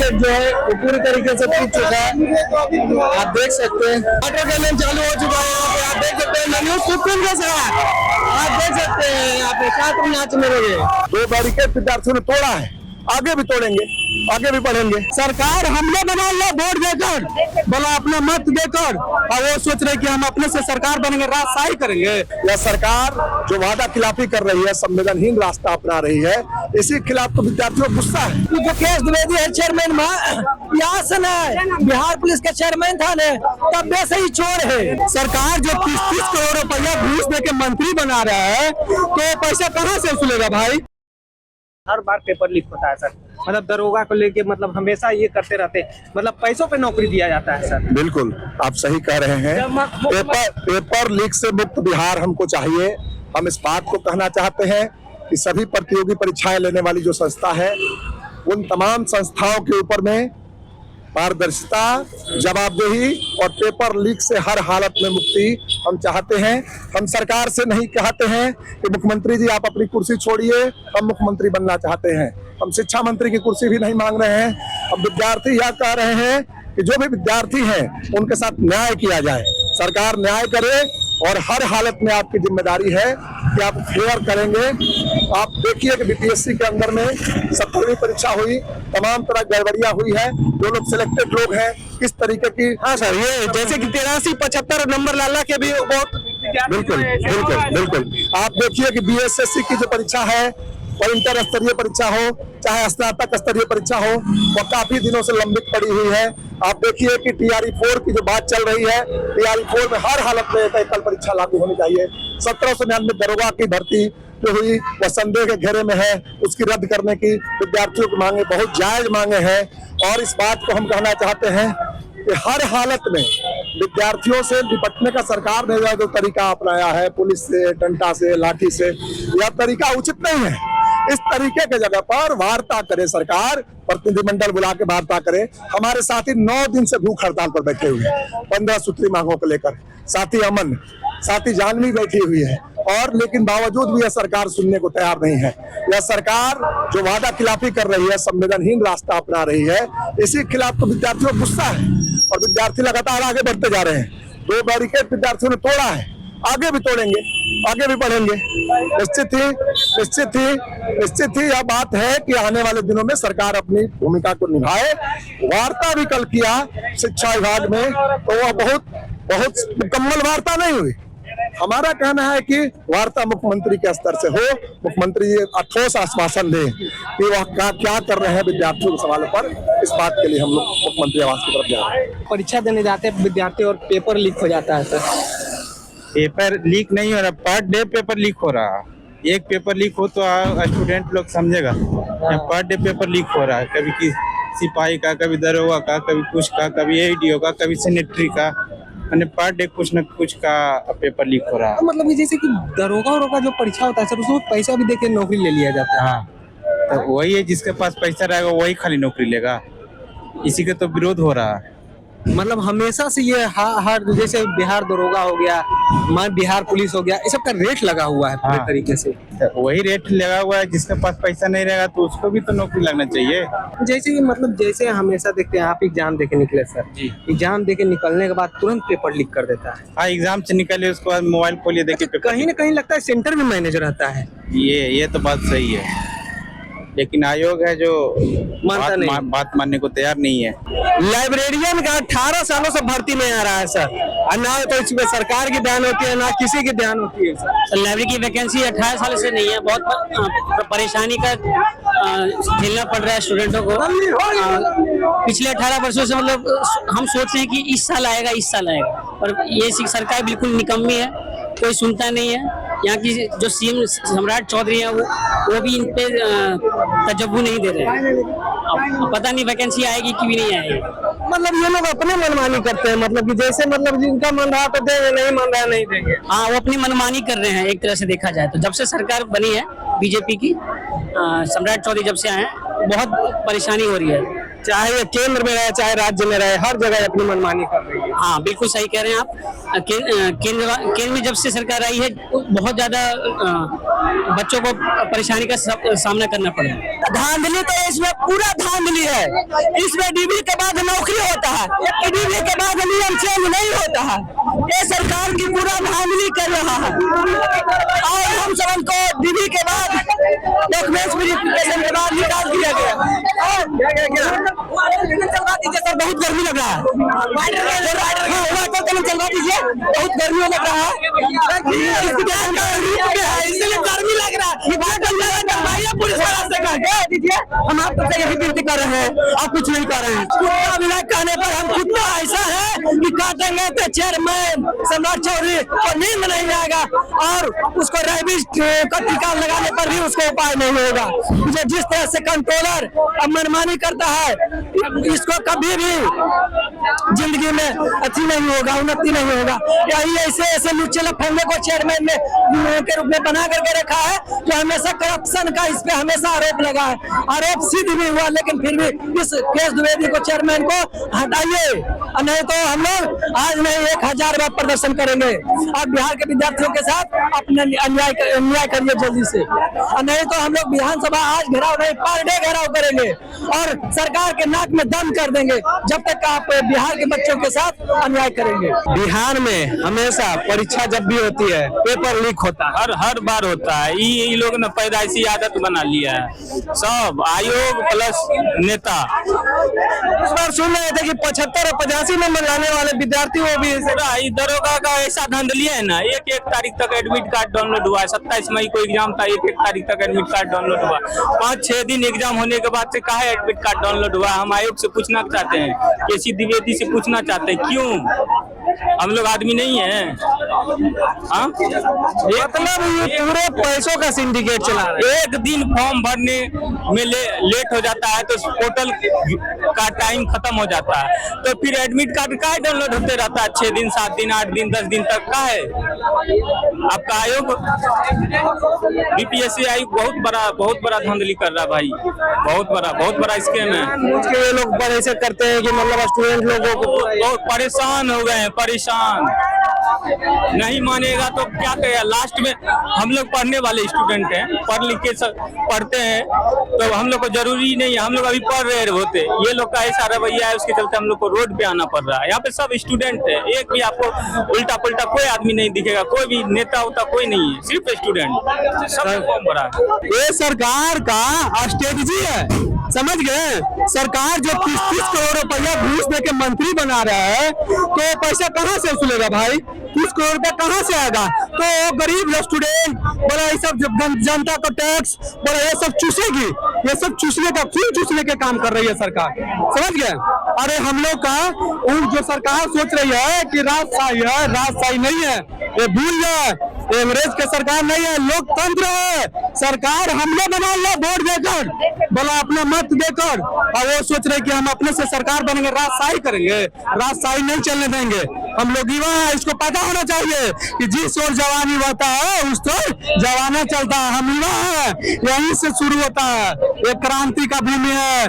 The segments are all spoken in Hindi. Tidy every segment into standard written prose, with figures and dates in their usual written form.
सेट जो है वो पूरी तरीके से टूट चुका है। आप देख सकते हैं वाटर कैनन चालू हो चुका है। यहाँ पे आप देख सकते हैं मेन्यू सुकून के साथ आप देख सकते हैं यहाँ पे छात्र नाच में लगे। 2 बैरिकेड विद्यार्थियों ने तोड़ा है, आगे भी तोड़ेंगे, आगे भी बढ़ेंगे। सरकार हमने बना लिया वोट देकर, बोला अपना मत देकर, और वो सोच रहे कि हम अपने से सरकार बनेंगे, राजशाही करेंगे। यह सरकार जो वादा खिलाफी कर रही है, संवेदनहीन रास्ता अपना रही है, इसी खिलाफ तो विद्यार्थियों को गुस्सा है। जो केस द्विवेदी है चेयरमैन यहाँ से न बिहार पुलिस के चेयरमैन था न, तब से ही चोर है। सरकार जो 30-30 करोड़ रुपया घूस दे के मंत्री बना रहा है, तो पैसा कहाँ से वसूलेगा भाई? हर बार पेपर लीक होता है सर, मतलब दरोगा को लेके मतलब हमेशा ये करते रहते हैं, मतलब पैसों पे नौकरी दिया जाता है सर। बिल्कुल आप सही कह रहे हैं। पेपर लीक से मुक्त बिहार हमको चाहिए। हम इस बात को कहना चाहते हैं कि सभी प्रतियोगी परीक्षाएं लेने वाली जो संस्था है, उन तमाम संस्थाओं के ऊपर में पारदर्शिता, जवाबदेही और पेपर लीक से हर हालत में मुक्ति हम चाहते हैं। हम सरकार से नहीं कहते हैं कि मुख्यमंत्री जी आप अपनी कुर्सी छोड़िए, हम मुख्यमंत्री बनना चाहते हैं। हम शिक्षा मंत्री की कुर्सी भी नहीं मांग रहे हैं। अब विद्यार्थी यह कह रहे हैं कि जो भी विद्यार्थी हैं उनके साथ न्याय किया जाए, सरकार न्याय करे और हर हालत में आपकी जिम्मेदारी है कि आप फेयर करेंगे। आप देखिए कि बीपीएससी के अंदर में 70वीं परीक्षा हुई, तमाम तरह गड़बड़ियां हुई है। जो लोग सिलेक्टेड लोग हैं किस तरीके की, हाँ सर, ये जैसे कि 83-75 नंबर लाला के भी बहुत बिल्कुल बिल्कुल बिल्कुल। आप देखिए कि बीएसएससी की जो परीक्षा है और इंटर स्तरीय परीक्षा हो चाहे स्नातक स्तरीय परीक्षा हो, वो काफी दिनों से लंबित पड़ी हुई है। आप देखिए कि TRE 4 की जो बात चल रही है, TRE 4 में हर हालत में एक एकल परीक्षा लागू होनी चाहिए। 1799 दरोगा की भर्ती जो हुई वह संदेह के घेरे में है, उसकी रद्द करने की विद्यार्थियों की मांगे बहुत जायज मांगे हैं। और इस बात को हम कहना चाहते हैं कि हर हालत में विद्यार्थियों से निपटने का सरकार ने जो तरीका अपनाया है, पुलिस से, डंडा से, लाठी से, यह तरीका उचित नहीं है। इस तरीके के जगह पर वार्ता करे सरकार, प्रतिनिधिमंडल बुला के वार्ता करे। हमारे साथी 9 दिन से भूख हड़ताल पर बैठे हुए हैं 15 सूत्री मांगों को लेकर। साथी अमन, साथी जानवी बैठी हुई है, और लेकिन बावजूद भी यह सरकार सुनने को तैयार नहीं है। यह सरकार जो वादा खिलाफी कर रही है, संवेदनहीन रास्ता अपना रही है, इसी खिलाफ तो विद्यार्थियों को गुस्सा है और विद्यार्थी लगातार आगे बढ़ते जा रहे हैं। 2 बैरिकेड विद्यार्थियों ने तोड़ा है, आगे भी तोड़ेंगे, आगे भी बढ़ेंगे। निश्चित ही यह बात है कि आने वाले दिनों में सरकार अपनी भूमिका को निभाए। वार्ता भी कल किया शिक्षा विभाग में, तो वह बहुत मुकम्मल वार्ता नहीं हुई। हमारा कहना है कि वार्ता मुख्यमंत्री के स्तर से हो, मुख्यमंत्री जी ठोस आश्वासन दें कि वह क्या कर रहे हैं विद्यार्थियों के सवालों पर। इस बात के लिए हम लोग मुख्यमंत्री आवास की तरफ जा रहे हैं। परीक्षा देने जाते हैं विद्यार्थी और पेपर लीक हो जाता है सर। पेपर लीक नहीं हो रहा, पर डे पेपर लीक हो रहा। एक पेपर लीक हो तो स्टूडेंट लोग समझेगा, पर डे पेपर लीक हो रहा है। कभी सिपाही का, कभी दरोगा का, कभी कुछ का, कभी ADO का, कभी सेनेटरी का, मैंने पर डे कुछ न कुछ का पेपर लीक हो रहा है। मतलब कि जैसे कि दरोगा जो परीक्षा होता है सर, उसमें पैसा भी देके नौकरी ले लिया जाता है। हाँ, तो वही है, जिसके पास पैसा रहेगा वही खाली नौकरी लेगा। इसी का तो विरोध हो रहा है। मतलब हमेशा से ये हर जैसे बिहार दरोगा हो गया, बिहार पुलिस हो गया, इस सब का रेट लगा हुआ है पूरे तरीके से। तो वही रेट लगा हुआ है, जिसके पास पैसा नहीं रहेगा तो उसको भी तो नौकरी लगना चाहिए। जैसे मतलब जैसे हमेशा देखते हैं, आप एग्जाम देके निकले सर जी, एग्जाम देके निकलने के बाद तुरंत पेपर लीक कर देता है। हाँ, एग्जाम से निकले उसके बाद मोबाइल खोलिए, देखिए पेपर। कहीं ना कहीं लगता है सेंटर में मैनेजर रहता है। ये तो बात सही है, लेकिन आयोग है जो बात मानने को तैयार नहीं है। लाइब्रेरियन का 18 सालों से भर्ती नहीं आ रहा है सर, और ना तो इसमें सरकार की ध्यान होती है, ना किसी की ध्यान होती है सर। लाइब्रेरी की वैकेंसी 18 साल से नहीं है, बहुत परेशानी का झेलना पड़ रहा है स्टूडेंटों को। पिछले 18 वर्षों से मतलब हम सोच रहे हैं कि इस साल आएगा, और ये सरकार बिल्कुल निकम्मी है, कोई सुनता नहीं है। यहाँ की जो CM सम्राट चौधरी है वो भी इन पे तजब्बू नहीं दे रहे हैं। अब पता नहीं वैकेंसी आएगी कि भी नहीं आएगी। मतलब ये लोग अपने मनमानी करते हैं, मतलब कि जैसे मतलब जिनका मन रहा तो देंगे, नहीं मन रहा नहीं देंगे। हाँ, वो अपनी मनमानी कर रहे हैं एक तरह से देखा जाए तो। जब से सरकार बनी है बीजेपी की, सम्राट चौधरी जब से आए हैं, बहुत परेशानी हो रही है। चाहे ये केंद्र में रहे चाहे राज्य में रहे, हर जगह अपनी मनमानी कर रही है। हाँ, बिल्कुल सही कह रहे हैं आप। केंद्र में जब से सरकार आई है बहुत ज्यादा बच्चों को परेशानी का सामना करना पड़ रहा है। धांधली तो इसमें पूरा धांधली है। इसमें डीबी के बाद नौकरी होता है, डीबी के बाद नियम चेंज नहीं होता है। ये सरकार की पूरा धांधली कर रहा है। और हम सब को डीबी के बाद डॉक्यूमेंट्स वेरिफिकेशन के बाद निकाल दिया गया। सर बहुत गर्मी लग रहा है, चलवा दीजिए, बहुत गर्मी लग रहा है, इसलिए गर्मी लग रहा है। पुलिस वाला से कह दीजिए, हम आपको यही विनती कर रहे हैं, आप कुछ नहीं कर रहे हैं। कुत्ता विधायक कहने पर हम कुत्ता ऐसा है कि काटेंगे तो चेयरमैन सम्राट चौधरी को नींद नहीं आएगा और उसको रेबीज का टीका लगाने पर भी उसको उपाय नहीं होगा। जो जिस तरह से कंट्रोलर मनमानी करता है, इसको कभी भी जिंदगी में अच्छी नहीं होगा, उन्नति नहीं होगा। यही ऐसे लुच्चे लफंगे को चेयरमैन के रूप में बना करके रखा है, जो हमेशा करप्शन का इस पे हमेशा आरोप लगा है। आरोप सिद्ध भी हुआ, लेकिन फिर भी इस केस द्विवेदी को चेयरमैन को हटाइए, नहीं तो हम लोग आज नहीं 1000 बार प्रदर्शन करेंगे। आप बिहार के विद्यार्थियों के साथ अपने अन्याय करिए जल्दी से, नहीं तो हम लोग विधानसभा आज घेराव नहीं, पर डे घेराव करेंगे और सरकार के नाक में दम कर देंगे जब तक आप बिहार के बच्चों के साथ अन्याय करेंगे। बिहार में हमेशा परीक्षा जब भी होती है पेपर लीक होता है, हर बार होता है। ये लोग ने पैदाइशी आदत बना लिया है, सब आयोग प्लस नेता। इस बार सुन रहे थे कि 75 और 85 नंबर लाने वाले विद्यार्थी वो भी दरोगा का ऐसा धंधलिया है ना, एक तारीख तक एडमिट कार्ड डाउनलोड हुआ है। 27 मई को एग्जाम था, एक तारीख तक एडमिट कार्ड डाउनलोड हुआ। 5-6 दिन एग्जाम होने के बाद से काहे एडमिट कार्ड डाउनलोड हुआ। हम आयोग से पूछना चाहते हैं, केसी द्विवेदी से पूछना चाहते हैं, क्यों हम लोग आदमी नहीं है? मतलब ये पूरे पैसों का सिंडिकेट चला रहा है। एक दिन फॉर्म भरने में लेट हो जाता है तो पोर्टल का टाइम खत्म हो जाता है, तो फिर एडमिट कार्ड का डाउनलोड होते रहता है 6 दिन 7 दिन 8 दिन 10 दिन तक का है। आपका आयोग बीपीएससी आयोग बहुत बड़ा धांधली कर रहा है भाई, बहुत बड़ा स्कीम है। ये लोग ऐसे करते हैं कि मतलब स्टूडेंट लोगों को बहुत परेशान हो गए हैं, परेशान। नहीं मानेगा तो क्या करेगा। लास्ट में हम लोग पढ़ने वाले स्टूडेंट हैं, पढ़ लिख के पढ़ते हैं, तो हम लोग को जरूरी नहीं है, हम लोग अभी पढ़ रहे होते। ये लोग का ऐसा रवैया है, उसके चलते हम लोग को रोड पे आना पड़ रहा है। यहाँ पे सब स्टूडेंट है, एक भी आपको उल्टा पुल्टा कोई आदमी नहीं दिखेगा, कोई भी नेता होता कोई नहीं है, सिर्फ स्टूडेंट सब फॉर्म भरा है। ये सरकार का स्ट्रेटजी है, समझ गए। सरकार जो 30-30 करोड़ रुपया घूस दे के मंत्री बना रहा है, तो पैसा कहाँ से वसूलेगा भाई? 30 करोड़ रुपया कहाँ से आएगा? तो गरीब स्टूडेंट बोला ये सब जनता का टैक्स बोला ये सब चूसेगी, ये सब चूसने का खून चूसने के काम कर रही है सरकार, समझ गए। अरे हम लोग का जो सरकार सोच रही है कि राजशाही है, राजशाही नहीं है, ये भूल जाए, अंग्रेज के सरकार नहीं है, लोकतंत्र है। सरकार हमने बना लिया वोट देकर, बोला अपना मत देकर, और वो सोच रहे कि हम अपने से सरकार बनेंगे, राजशाही करेंगे। राजशाही नहीं चलने देंगे। हम लोग युवा है, इसको पता होना चाहिए कि जिस ओर जवानी बहता है उस तो जवाना चलता है। हम युवा है, यहीं से शुरू होता है। ये क्रांति का भूमि है,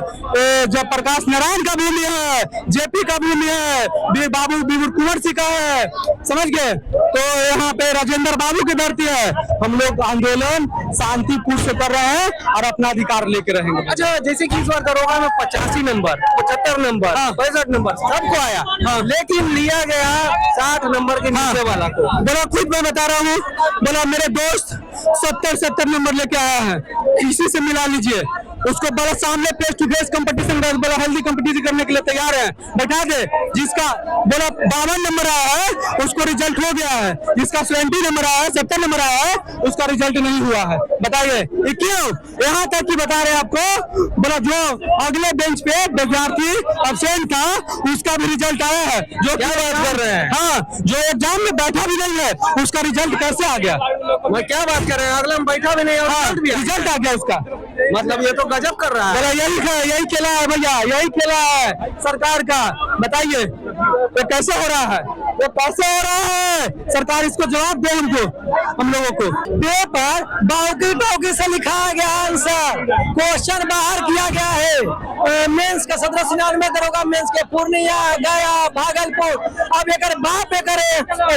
जयप्रकाश नारायण का भूमि है, जेपी का भूमि है, वीर बाबू बीबू कुंवर सिंह का है, समझ गए। तो यहाँ पे राजेंद्र बाबू की धरती है। हम लोग आंदोलन शांतिपूर्ण से कर रहे हैं और अपना अधिकार लेके रहेंगे। अच्छा, जैसे कि इस बार दरोगा में 85 नंबर, 75 नंबर, 65 नंबर सबको आया, लेकिन लिया गया 60 नंबर के नीचे वाला को। बोला खुद मैं बता रहा हूँ, बोला मेरे दोस्त 70 नंबर लेके आया है, किसी से मिला लीजिए उसको। बोला सामने फेस टू फेस कंपटीशन, बोला हेल्दी कंपटीशन करने के लिए तैयार है, बैठा दे। जिसका बोला 52 नंबर आया है उसको रिजल्ट हो गया है, जिसका 70 नंबर आया है, 70 नंबर आया है, उसका रिजल्ट नहीं हुआ है। बताइए ये क्यों? यहाँ तक कि बता रहे हैं आपको, बोला जो अगले बेंच पे विद्यार्थी अब्सेंट था उसका भी रिजल्ट आया है। जो क्या बात कर रहे हैं? हाँ, जो एग्जाम में बैठा भी नहीं है उसका रिजल्ट कैसे आ गया? मैं क्या बात कर रहे हैं, अगले में बैठा भी नहीं है, रिजल्ट आ गया उसका। मतलब ये तो गजब कर रहा है। बोला यही खेला है भैया, यही खेला है सरकार का। बताइए तो कैसे हो रहा है, वो कैसे हो रहा है? सरकार इसको जवाब दे हमको, हम लोगों को। पेपर बाउकी से लिखा गया आंसर, क्वेश्चन बाहर किया गया है। मेंस का 1799 दरोगा मेंस के पूर्णिया, गया, भागलपुर। अब एक बाप एक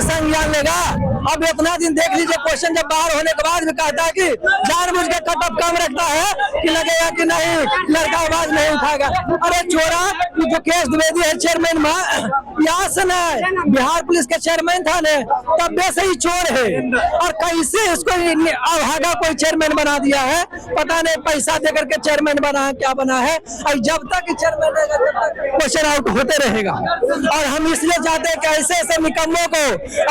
संज्ञान लेगा, अब इतना दिन देख लीजिए, क्वेश्चन जब बाहर होने के बाद भी कहता है कि जानबूझ के कट ऑफ कम रखता है कि लगेगा कि नहीं लड़का आवाज नहीं उठाएगा। अरे चोरा जो केस द्विवेदी है चेयरमैन में, यहाँ से न बिहार पुलिस के चेयरमैन था ने तब से ही चोर है, और कैसे इसको अभागा कोई चेयरमैन बना दिया है, पता नहीं पैसा देकर के चेयरमैन बना है क्या बना है। और जब तक चेयरमैन रहेगा तब तक क्वेश्चन आउट होते रहेगा। और हम इसलिए चाहते हैं कि ऐसे ऐसे निकम्मों को,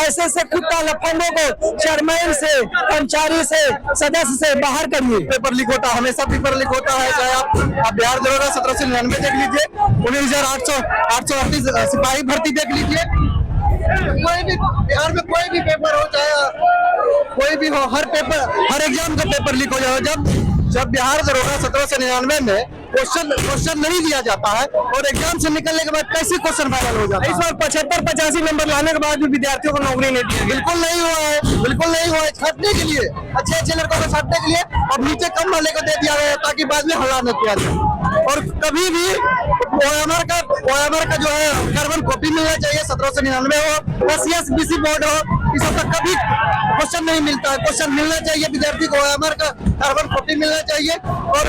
ऐसे ऐसे कुत्ता लफंगों को चेयरमैन से, कर्मचारी से, सदस्य से बाहर करिए। पेपर लीक होता है, हमेशा पेपर लीक होता है। चाहे आप बिहार दरोगा 1799 देख लीजिए, 19,838 सिपाही भर्ती देख लीजिए, कोई भी बिहार में कोई भी पेपर हो, चाहे कोई भी हो, हर एग्जाम का पेपर लीक हो जाए। जब बिहार दरोगा 1799 में क्वेश्चन नहीं दिया जाता है और एग्जाम से निकलने के बाद कैसे क्वेश्चन फाइनल हो जाता है। इस बार 75-85 नंबर लाने के बाद भी विद्यार्थियों को नौकरी नहीं दी। बिल्कुल नहीं हुआ है, बिल्कुल नहीं हुआ है। छाटने के लिए, अच्छे लड़कों को छाटने के लिए अब नीचे कम वाले को दे दिया गया है ताकि बाद में हल्ला न किया जाए। और कभी भी OMR का जो है कार्बन कॉपी मिलना चाहिए, 1799 हो, OCS BC बोर्ड हो, इस सब का कभी क्वेश्चन नहीं मिलता है। क्वेश्चन मिलना चाहिए विद्यार्थी को, OMR का कार्बन कॉपी मिलना चाहिए। और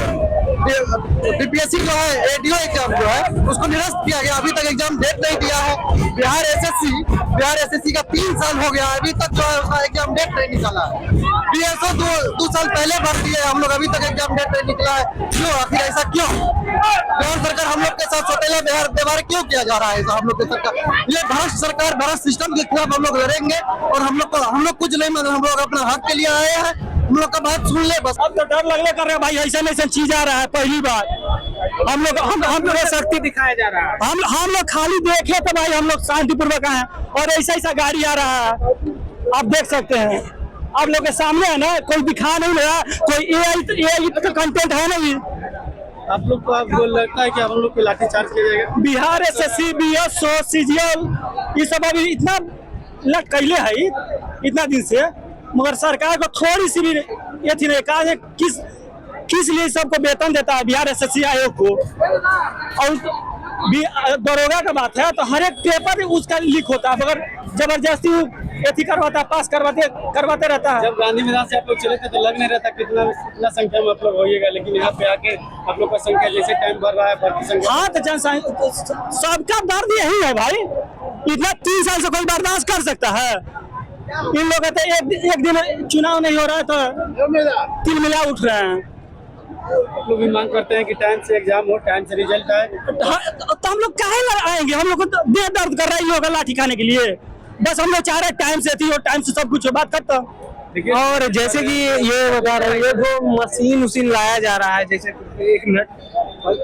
BPSC जो है ADO एग्जाम जो है उसको निरस्त किया गया, अभी तक एग्जाम डेट नहीं दिया है। बिहार SSC का 3 साल हो गया, अभी तक जो है उसका एग्जाम डेट नहीं निकाला है। BSO 2 साल पहले भर दिए हम लोग, अभी तक एग्जाम डेट नहीं निकला है। क्यों आखिर ऐसा क्यों? बिहार सरकार हम लोग के साथ सौतेला व्यवहार क्यों किया जा रहा है ऐसा? हम लोग के सरकार, ये भ्रष्ट सरकार, भ्रष्ट सिस्टम के खिलाफ हम लोग लड़ेंगे। और हम लोग कुछ नहीं मांगे, हम लोग अपना हक के लिए आए हैं, हम लोग का बात सुन ले बस। अब तो डर लगने कर रहे हैं भाई, ऐसा चीज आ रहा है। पहली बार हम लोग शक्ति दिखाया जा रहा है। हम लोग खाली देखे तो भाई हम लोग शांतिपूर्वक हैं, और ऐसा गाड़ी आ रहा है, आप देख सकते हैं। आप लोग के सामने है ना, कोई दिखा नहीं रहा, कोई AI का कंटेंट है नहीं। आप लोग को आप लगता है कि हम लोग को लाठीचार्ज किया जाएगा? बिहार SSC BSO CGL ये सब अभी इतना कैले है इतना दिन से, मगर सरकार को थोड़ी सी भी ये थी नहीं कहा किस लिए सबको वेतन देता है बिहार SSC आयोग को। और दरोगा का बात है तो हर एक पेपर उसका लीक होता है, मगर जबरदस्ती एथी करवाता है, पास करवाते रहता है। जब गांधी मैदान से आप लोग चले थे तो लग नहीं रहता कितना संख्या में आप लोग होइएगा, लेकिन यहाँ पे आके आप लोग का संख्या जैसे टाइम बढ़ रहा है, भर्ती संख्या। हाँ तो जनसंख्या सबका दर्द यही है भाई, इतना 3 साल से कोई बर्दाश्त कर सकता है? इन लोग कहते एक दिन चुनाव नहीं हो रहा है तो तिलमिला उठ रहे हैं। आप लोग भी मांग करते हैं कि टाइम से एग्जाम हो, टाइम से रिजल्ट आए। तो हम लोग काहे आएंगे? हम लोग को दे दर्द कर रहा है होगा लाठी खाने के लिए। बस हम लोग चाह रहे टाइम से थी और टाइम से सब कुछ बात करता। और जैसे कि ये बता रहे हैं, जो मशीन लाया जा रहा है, जैसे 1 मिनट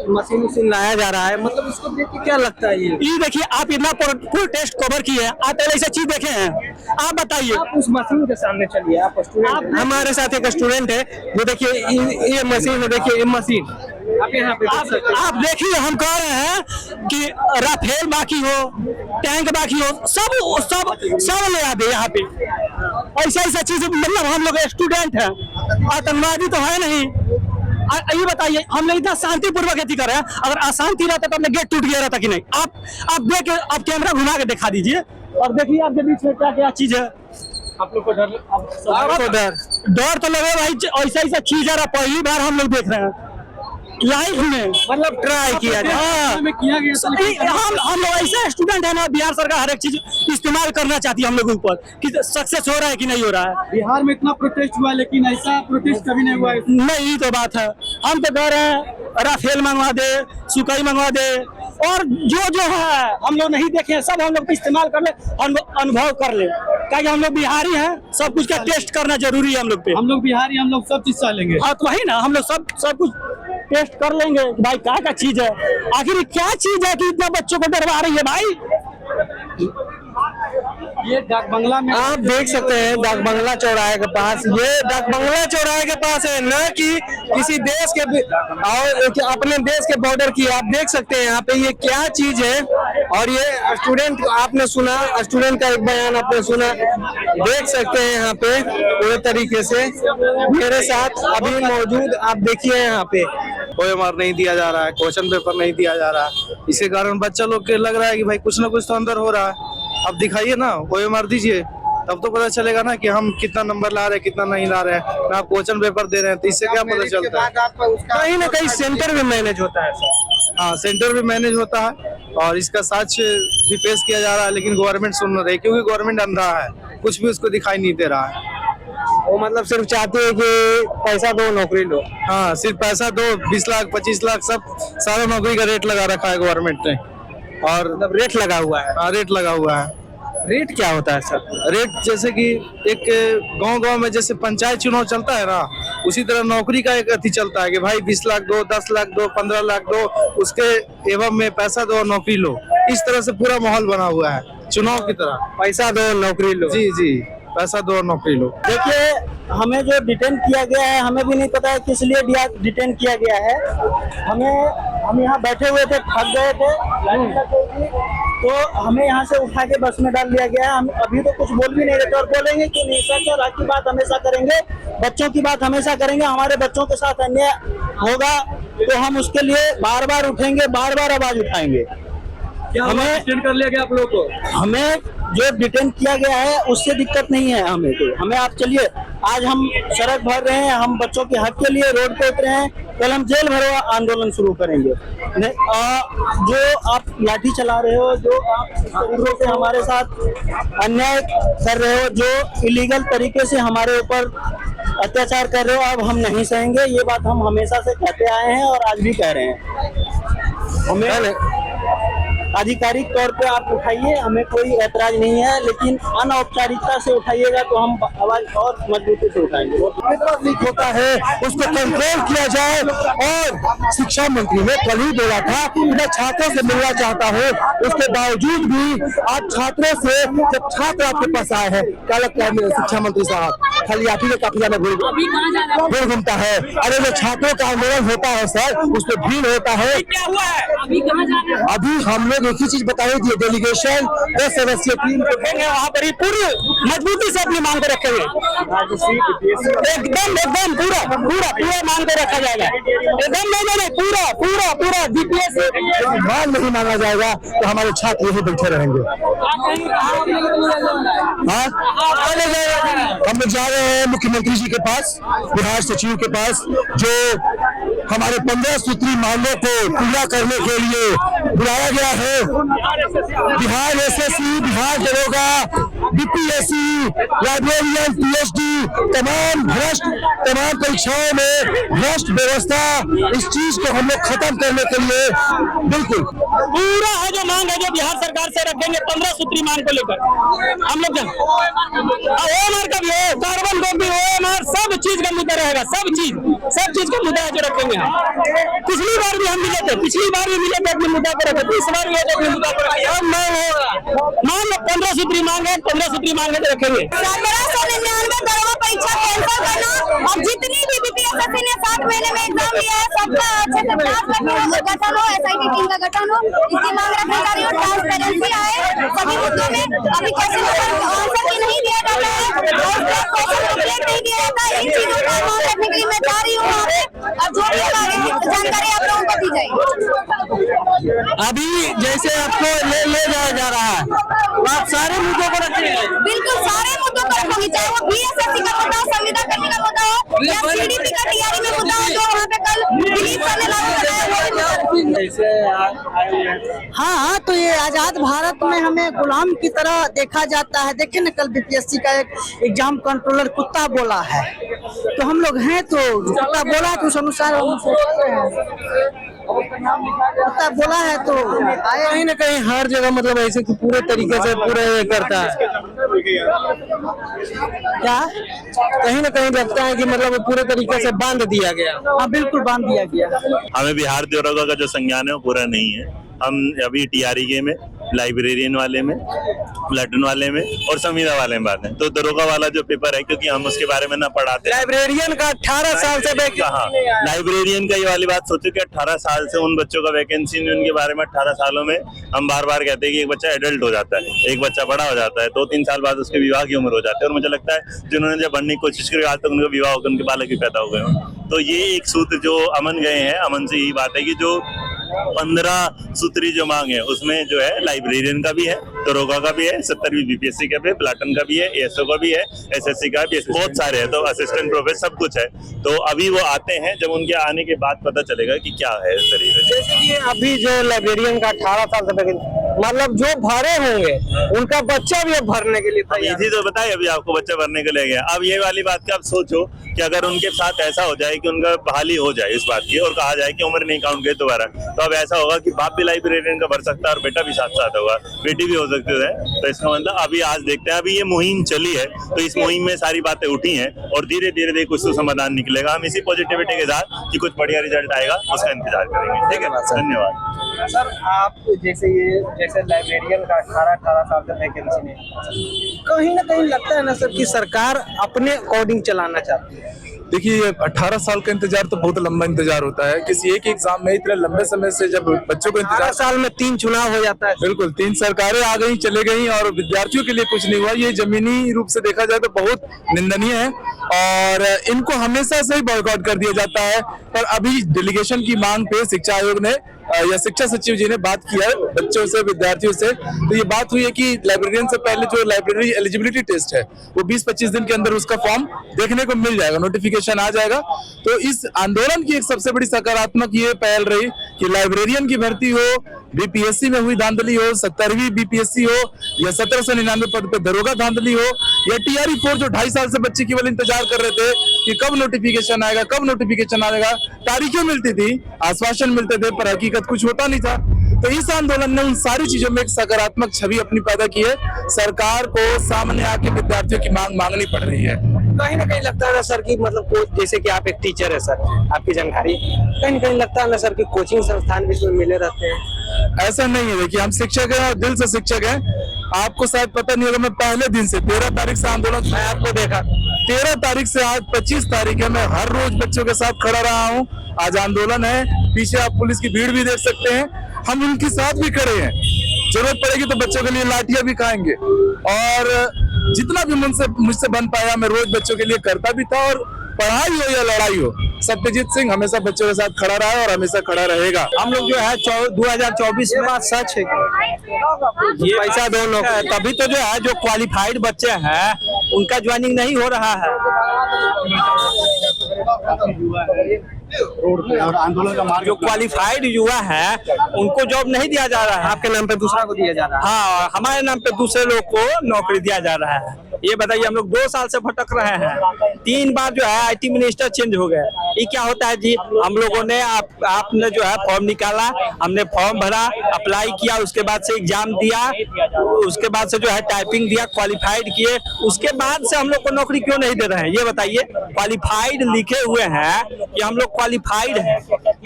मशीन लाया जा रहा है, मतलब इसको देख के क्या लगता है? ये देखिए, आप इतना प्रोटेस्ट कवर किए, आप पहले ऐसा चीज देखे हैं? आप बताइए। आप उस मशीन के सामने चलिए, आप स्टूडेंट, हमारे साथ एक स्टूडेंट है, जो देखिए ये मशीन है, देखिए ये मशीन आप यहाँ पे आप देखिए, हम कह रहे हैं कि राफेल बाकी हो, टैंक बाकी हो, सब ले आ दे यहाँ पे। ऐसा चीज, मतलब हम लोग स्टूडेंट हैं, आतंकवादी तो है नहीं। ये बताइए, हम लोग इतना शांतिपूर्वक खेती कर रहे हैं, अगर अशांति रहता तो अपने गेट टूट गया रहता कि नहीं? आप देख, आप कैमरा घुमा के दिखा दीजिए और देखिए आपके बीच में क्या क्या चीज है। आप लोग को डर तो लगे भाई, ऐसा चीज आ रहा, पहली बार हम लोग देख रहे हैं लाइफ में, मतलब ट्राई किया जाए। हम लोग ऐसे स्टूडेंट है ना, बिहार सरकार हर एक चीज इस्तेमाल करना चाहती है हम लोग के ऊपर कि सक्सेस हो रहा है कि नहीं हो रहा है। बिहार में इतना प्रोटेस्ट हुआ, लेकिन ऐसा प्रोटेस्ट कभी नहीं हुआ। नहीं, तो बात है, हम तो कह रहे हैं राफेल मंगवा दे, सुकई मंगवा दे, और जो है हम लोग नहीं देखे सब हम लोग इस्तेमाल कर ले, अनुभव कर ले, क्या हम लोग बिहारी हैं, सब कुछ का टेस्ट करना जरूरी है हम लोग पे। हम लोग बिहारी, हम लोग सब चीज सह लेंगे। हाँ तो वही ना, हम लोग सब कुछ टेस्ट कर लेंगे भाई, क्या चीज है, आखिर क्या चीज है कि इतना बच्चों को डरवा रही है भाई। ये डाक बंगला में आप देख सकते हैं, डाक बंगला चौराहे के पास, ये डाक बंगला चौराहे के पास है, न कि किसी देश के और अपने देश के बॉर्डर की। आप देख सकते हैं यहाँ पे ये क्या चीज है। और ये स्टूडेंट, आपने सुना, स्टूडेंट का एक बयान आपने सुना, देख सकते हैं यहाँ पे पूरे तरीके से मेरे साथ अभी मौजूद। आप देखिए यहाँ पे OMR नहीं दिया जा रहा है, क्वेश्चन पेपर नहीं दिया जा रहा है, इसके कारण बच्चा लोग के लग रहा है कि भाई कुछ ना कुछ तो अंदर हो रहा है। अब दिखाइए ना, OMR दीजिए, तब तो पता चलेगा ना कि हम कितना नंबर ला रहे हैं कितना नहीं ला रहे हैं। ना आप क्वेश्चन पेपर दे रहे हैं तो इससे क्या पता चलता है? कहीं ना कहीं सेंटर में मैनेज होता है हाँ, सेंटर भी मैनेज होता है और इसका साक्ष्य भी पेश किया जा रहा है, लेकिन गवर्नमेंट सुन नहीं रही क्योंकि गवर्नमेंट अंधा है, कुछ भी उसको दिखाई नहीं दे रहा है। वो मतलब सिर्फ चाहते हैं कि पैसा दो नौकरी लो। हाँ, सिर्फ पैसा दो, 20 लाख 25 लाख सब सारा नौकरी का रेट लगा रखा है गवर्नमेंट ने। और मतलब रेट लगा हुआ है। हाँ, रेट लगा हुआ है। रेट क्या होता है सर? रेट जैसे कि एक गांव-गांव में जैसे पंचायत चुनाव चलता है ना, उसी तरह नौकरी का एक अति चलता है कि भाई 20 लाख दो, 10 लाख दो, 15 लाख दो, उसके एवं में पैसा दो नौकरी लो। इस तरह से पूरा माहौल बना हुआ है चुनाव की तरह। पैसा दो नौकरी लो। जी जी, पैसा दो और नौकरी लो। देखिए, हमें जो डिटेन किया गया है हमें भी नहीं पता है किस लिए डिटेन किया गया है। हम यहाँ बैठे हुए थे, थक गए थे, लाइन लग गई थी, तो हमें यहाँ से उठा के बस में डाल दिया गया है। हम अभी तो कुछ बोल भी नहीं रहे थे और बोलेंगे कि नहीं सच और हक की बात हमेशा करेंगे, बच्चों की बात हमेशा करेंगे। हमारे बच्चों के साथ अन्याय होगा तो हम उसके लिए बार बार उठेंगे, बार बार आवाज उठाएंगे। हमें डिटेन कर लिया गया आप लोगों को? हमें जो डिटेन किया गया है उससे दिक्कत नहीं है हमें तो। हमें आप चलिए, आज हम सड़क भर रहे हैं, हम बच्चों के हक के लिए रोड पे उतरे हैं, कल हम जेल भरो आंदोलन शुरू करेंगे। जो आप लाठी चला रहे हो, जो आप इस तरीके से हमारे साथ अन्याय कर रहे हो, जो इलीगल तरीके से हमारे ऊपर अत्याचार कर रहे हो, अब हम नहीं सहेंगे। ये बात हम हमेशा से कहते आए हैं और आज भी कह रहे हैं। हमें आधिकारिक तौर पे आप उठाइए, हमें कोई ऐतराज नहीं है, लेकिन अनौपचारिकता से उठाइएगा तो हम आवाज और मजबूती से उठाएंगे। कितना लीक होता है उसको कंट्रोल किया जाए। और शिक्षा मंत्री ने कल ही बोला था कि मैं छात्रों से मिलना चाहता हूँ, उसके बावजूद भी आप छात्रों से, जब छात्र आपके पास आए हैं, क्या लगता है मेरे शिक्षा मंत्री साहब? खाली आप ही ने काफी ज्यादा भीड़ घूमता है। अरे जो छात्रों का आंदोलन होता है सर, उस पर भीड़ होता है। अभी हम लोग एक ही चीज बताई थी, डेलीगेशन 10 सदस्यीय टीम रखेंगे, वहाँ पर ही पूरी मजबूती से अपनी मांग को रखेंगे। एकदम पूरा मांग को रखा जाएगा। एकदम नहीं पूरा DPS मांग नहीं मांगा जाएगा तो हमारे छात्र यही बैठे रहेंगे। हाँ, हम लोग जा रहे हैं मुख्यमंत्री जी के पास, बिहार सचिव के पास, जो हमारे 15 सूत्री मांगों को पूरा करने के लिए बुलाया गया है। बिहार SSC, बिहार दरोगा, BPSC, लाइब्रेरियन, PhD, तमाम परीक्षाओं में भ्रष्ट व्यवस्था, इस चीज को हम लोग खत्म करने के लिए बिल्कुल पूरा है जो मांग है, जो बिहार सरकार से रखेंगे 15 सूत्री मांग को लेकर हम लोग OMR का भी है, कार्बन को भी OMR, सब चीज का मुद्दा रहेगा। सब चीज का मुद्दा है जो रखेंगे हम। पिछली बार भी हम मिले थे, अपने मुद्दा को रखे, इस बार भी अपने मुद्दा को रखे। अब मान लो 15 सूत्री मांग है, 15 सूत्री मांग है तो रखेंगे। 1799 दरोगा परीक्षा कैंसिल करना और जितनी भी BPSSC ने 7 महीने में एग्जाम लिया है सबका अच्छे से गठन हो, SIT टीम का गठन हो, इसकी मांग रखने जा रही हूँ। ट्रांसपेरेंसी आए सभी मुद्दों में। अभी क्वेश्चन आंसर भी नहीं दिया जाता है और क्वेश्चन कंप्लीट नहीं दिया जाता है। इन चीजों का मांग रखने के लिए मैं जा रही हूँ वहाँ पे, और जो भी आगे जानकारी आप लोगों को दी जाएगी। अभी जैसे आपको ले जाया जा रहा है, आप सारे मुद्दों को रखेंगे? बिल्कुल सारे मुद्दों को रखूंगी, चाहे वो BSSC का मुद्दा हो, संविदा करने का मुद्दा हो, या CDP का तैयारी में मुद्दा हो, जो वहाँ पे कल दिलीप सर ने लागू कराया। हाँ, तो ये आजाद भारत में हमें गुलाम की तरह देखा जाता है। देखिए न, कल BPSC का एक एग्जाम कंट्रोलर कुत्ता बोला है, तो हम लोग हैं तो कुत्ता बोला तो उस अनुसार हम सोचते हैं। कुत्ता बोला है तो कहीं ना कहीं हर जगह मतलब ऐसे कि पूरे तरीके से पूरे करता है। क्या कहीं ना कहीं लगता है कि मतलब पूरे तरीके से बांध दिया गया। हाँ, बिल्कुल बांध दिया गया। हमें बिहार दरोगा का जो संज्ञान है वो पूरा नहीं है। हम अभी TRE में, लाइब्रेरियन वाले में, प्लाटून वाले में और संविदा वाले में बात है। तो दरोगा वाला जो पेपर है, क्योंकि हम उसके बारे में ना पढ़ाते। लाइब्रेरियन का 18 साल से हाँ, लाइब्रेरियन का ये वाली बात सोचो कि 18 साल से उन बच्चों का वैकेंसी नहीं, उनके बारे में 18 सालों में हम बार बार कहते हैं कि एक बच्चा एडल्ट हो जाता है, एक बच्चा बड़ा हो जाता है, 2-3 साल बाद उसके विवाह की उम्र हो जाती है। और मुझे लगता है जिन्होंने जब बढ़ने की कोशिश करी आज तक उनका विवाह होकर उनके बालक भी पैदा हो गए। तो ये एक सूत्र जो अमन गए हैं, अमन से यही बात है कि जो 15 सूत्री जो मांग है उसमें जो है लाइब्रेरियन का भी है, दरोगा का भी है, 70वीं बीपीएससी का भी है, प्लाटन का भी है, एएसओ का भी है, एसएससी का भी है, बहुत सारे हैं। तो असिस्टेंट प्रोफेसर सब कुछ है। तो अभी वो आते हैं, जब उनके आने के बाद पता चलेगा कि क्या है इस तरीके से। जैसे कि अभी जो लाइब्रेरियन का 18 साल से मतलब जो भरे होंगे उनका बच्चा भी अब भरने के लिए तैयार इसी तो बताइए, अभी आपको बच्चा भरने के लिए गया। अब ये वाली बात का आप सोचो कि अगर उनके साथ ऐसा हो जाए कि उनका बहाली हो जाए इस बात की और कहा जाए कि उम्र नहीं काउंट गई दोबारा, तो अब ऐसा होगा कि बाप भी लाइब्रेरियन का भर सकता है और बेटा भी साथ साथ होगा, बेटी भी हो सकती है। तो इसका मतलब अभी आज देखते हैं, अभी ये मुहिम चली है तो इस मुहिम में सारी बातें उठी हैं और धीरे धीरे कुछ तो समाधान निकलेगा। हम इसी पॉजिटिविटी के साथ कि कुछ बढ़िया रिजल्ट आएगा उसका इंतजार करेंगे। ठीक है, धन्यवाद। सर आप जैसे लाइब्रेरियन का 18 साल से वैकेंसी नहीं, कहीं ना कहीं लगता है ना सर कि सरकार अपने अकॉर्डिंग चलाना चाहती है। देखिए 18 साल का इंतजार तो बहुत लंबा इंतजार होता है। किसी एक एग्जाम में इतने लंबे समय से जब बच्चों को इंतजार, 18 साल में 3 चुनाव हो जाता है। बिल्कुल 3 सरकारें आ गई चले गई और विद्यार्थियों के लिए कुछ नहीं हुआ। ये जमीनी रूप से देखा जाए तो बहुत निंदनीय है और इनको हमेशा से ही बॉयकॉट कर दिया जाता है। पर अभी डेलीगेशन की मांग पे शिक्षा आयोग ने या शिक्षा सचिव जी ने बात किया है बच्चों से, विद्यार्थियों से। तो ये बात हुई है कि लाइब्रेरियन से पहले जो लाइब्रेरी एलिजिबिलिटी टेस्ट है वो 20-25 दिन के अंदर उसका फॉर्म देखने को मिल जाएगा, नोटिफिकेशन आ जाएगा। तो इस आंदोलन की एक सबसे बड़ी सकारात्मक ये पहल रही कि लाइब्रेरियन की भर्ती हो, बीपीएससी में हुई धांधली हो, 70वीं बीपीएससी हो या 1799 पद पे दरोगा धांधली हो या टीआरई 4 जो 2.5 साल से बच्चे केवल इंतजार कर रहे थे कि कब नोटिफिकेशन आएगा, कब नोटिफिकेशन आएगा। तारीखें मिलती थी, आश्वासन मिलते थे, पर हकीकत कुछ होता नहीं था। तो इस आंदोलन ने उन सारी चीजों में एक सकारात्मक छवि अपनी पैदा की है। सरकार को सामने आके विद्यार्थियों की मांग मांगनी पड़ रही है। कहीं ना कहीं लगता है ना सर कि मतलब जैसे कि आप एक टीचर है सर, आपकी जानकारी, कहीं ना कहीं लगता है ना सर कि कोचिंग संस्थान भी इसमें मिले रहते हैं। ऐसा नहीं है। देखिए हम शिक्षक हैं और दिल से शिक्षक हैं। आपको शायद पता नहीं होगा, मैं पहले दिन से 13 तारीख से आंदोलन, मैं आपको देखा 13 तारीख से आज 25 तारीख है, मैं हर रोज बच्चों के साथ खड़ा रहा हूँ। आज आंदोलन है, पीछे आप पुलिस की भीड़ भी देख सकते हैं, हम उनके साथ भी खड़े हैं। जरूरत पड़ेगी तो बच्चों के लिए लाठियां भी खाएंगे और जितना भी मुझसे बन पाया मैं रोज बच्चों के लिए करता भी था। और पढ़ाई हो या लड़ाई हो, सत्यजीत सिंह हमेशा बच्चों के साथ खड़ा रहा है और हमेशा खड़ा रहेगा। हम लोग जो है 2024 में, बात सच है ये पैसा दोनों, तभी तो जो है जो क्वालिफाइड बच्चे हैं उनका ज्वाइनिंग नहीं हो रहा है। और आंदोलन का मार्ग, जो क्वालिफाइड युवा है उनको जॉब नहीं दिया जा रहा है, आपके नाम पे दूसरा को दिया जा रहा है। हाँ, हमारे नाम पे दूसरे लोग को नौकरी दिया जा रहा है। ये बताइए, हम लोग 2 साल से भटक रहे हैं। 3 बार जो है आईटी मिनिस्टर चेंज हो गए। ये क्या होता है जी? हम लोगों ने आपने जो है फॉर्म निकाला, हमने फॉर्म भरा, अप्लाई किया, उसके बाद से एग्जाम दिया, उसके बाद से जो है टाइपिंग दिया, क्वालिफाइड किए, उसके बाद से हम लोग को नौकरी क्यों नहीं दे रहे हैं? ये बताइए। क्वालिफाइड लिखे हुए हैं कि हम लोग क्वालिफाइड है,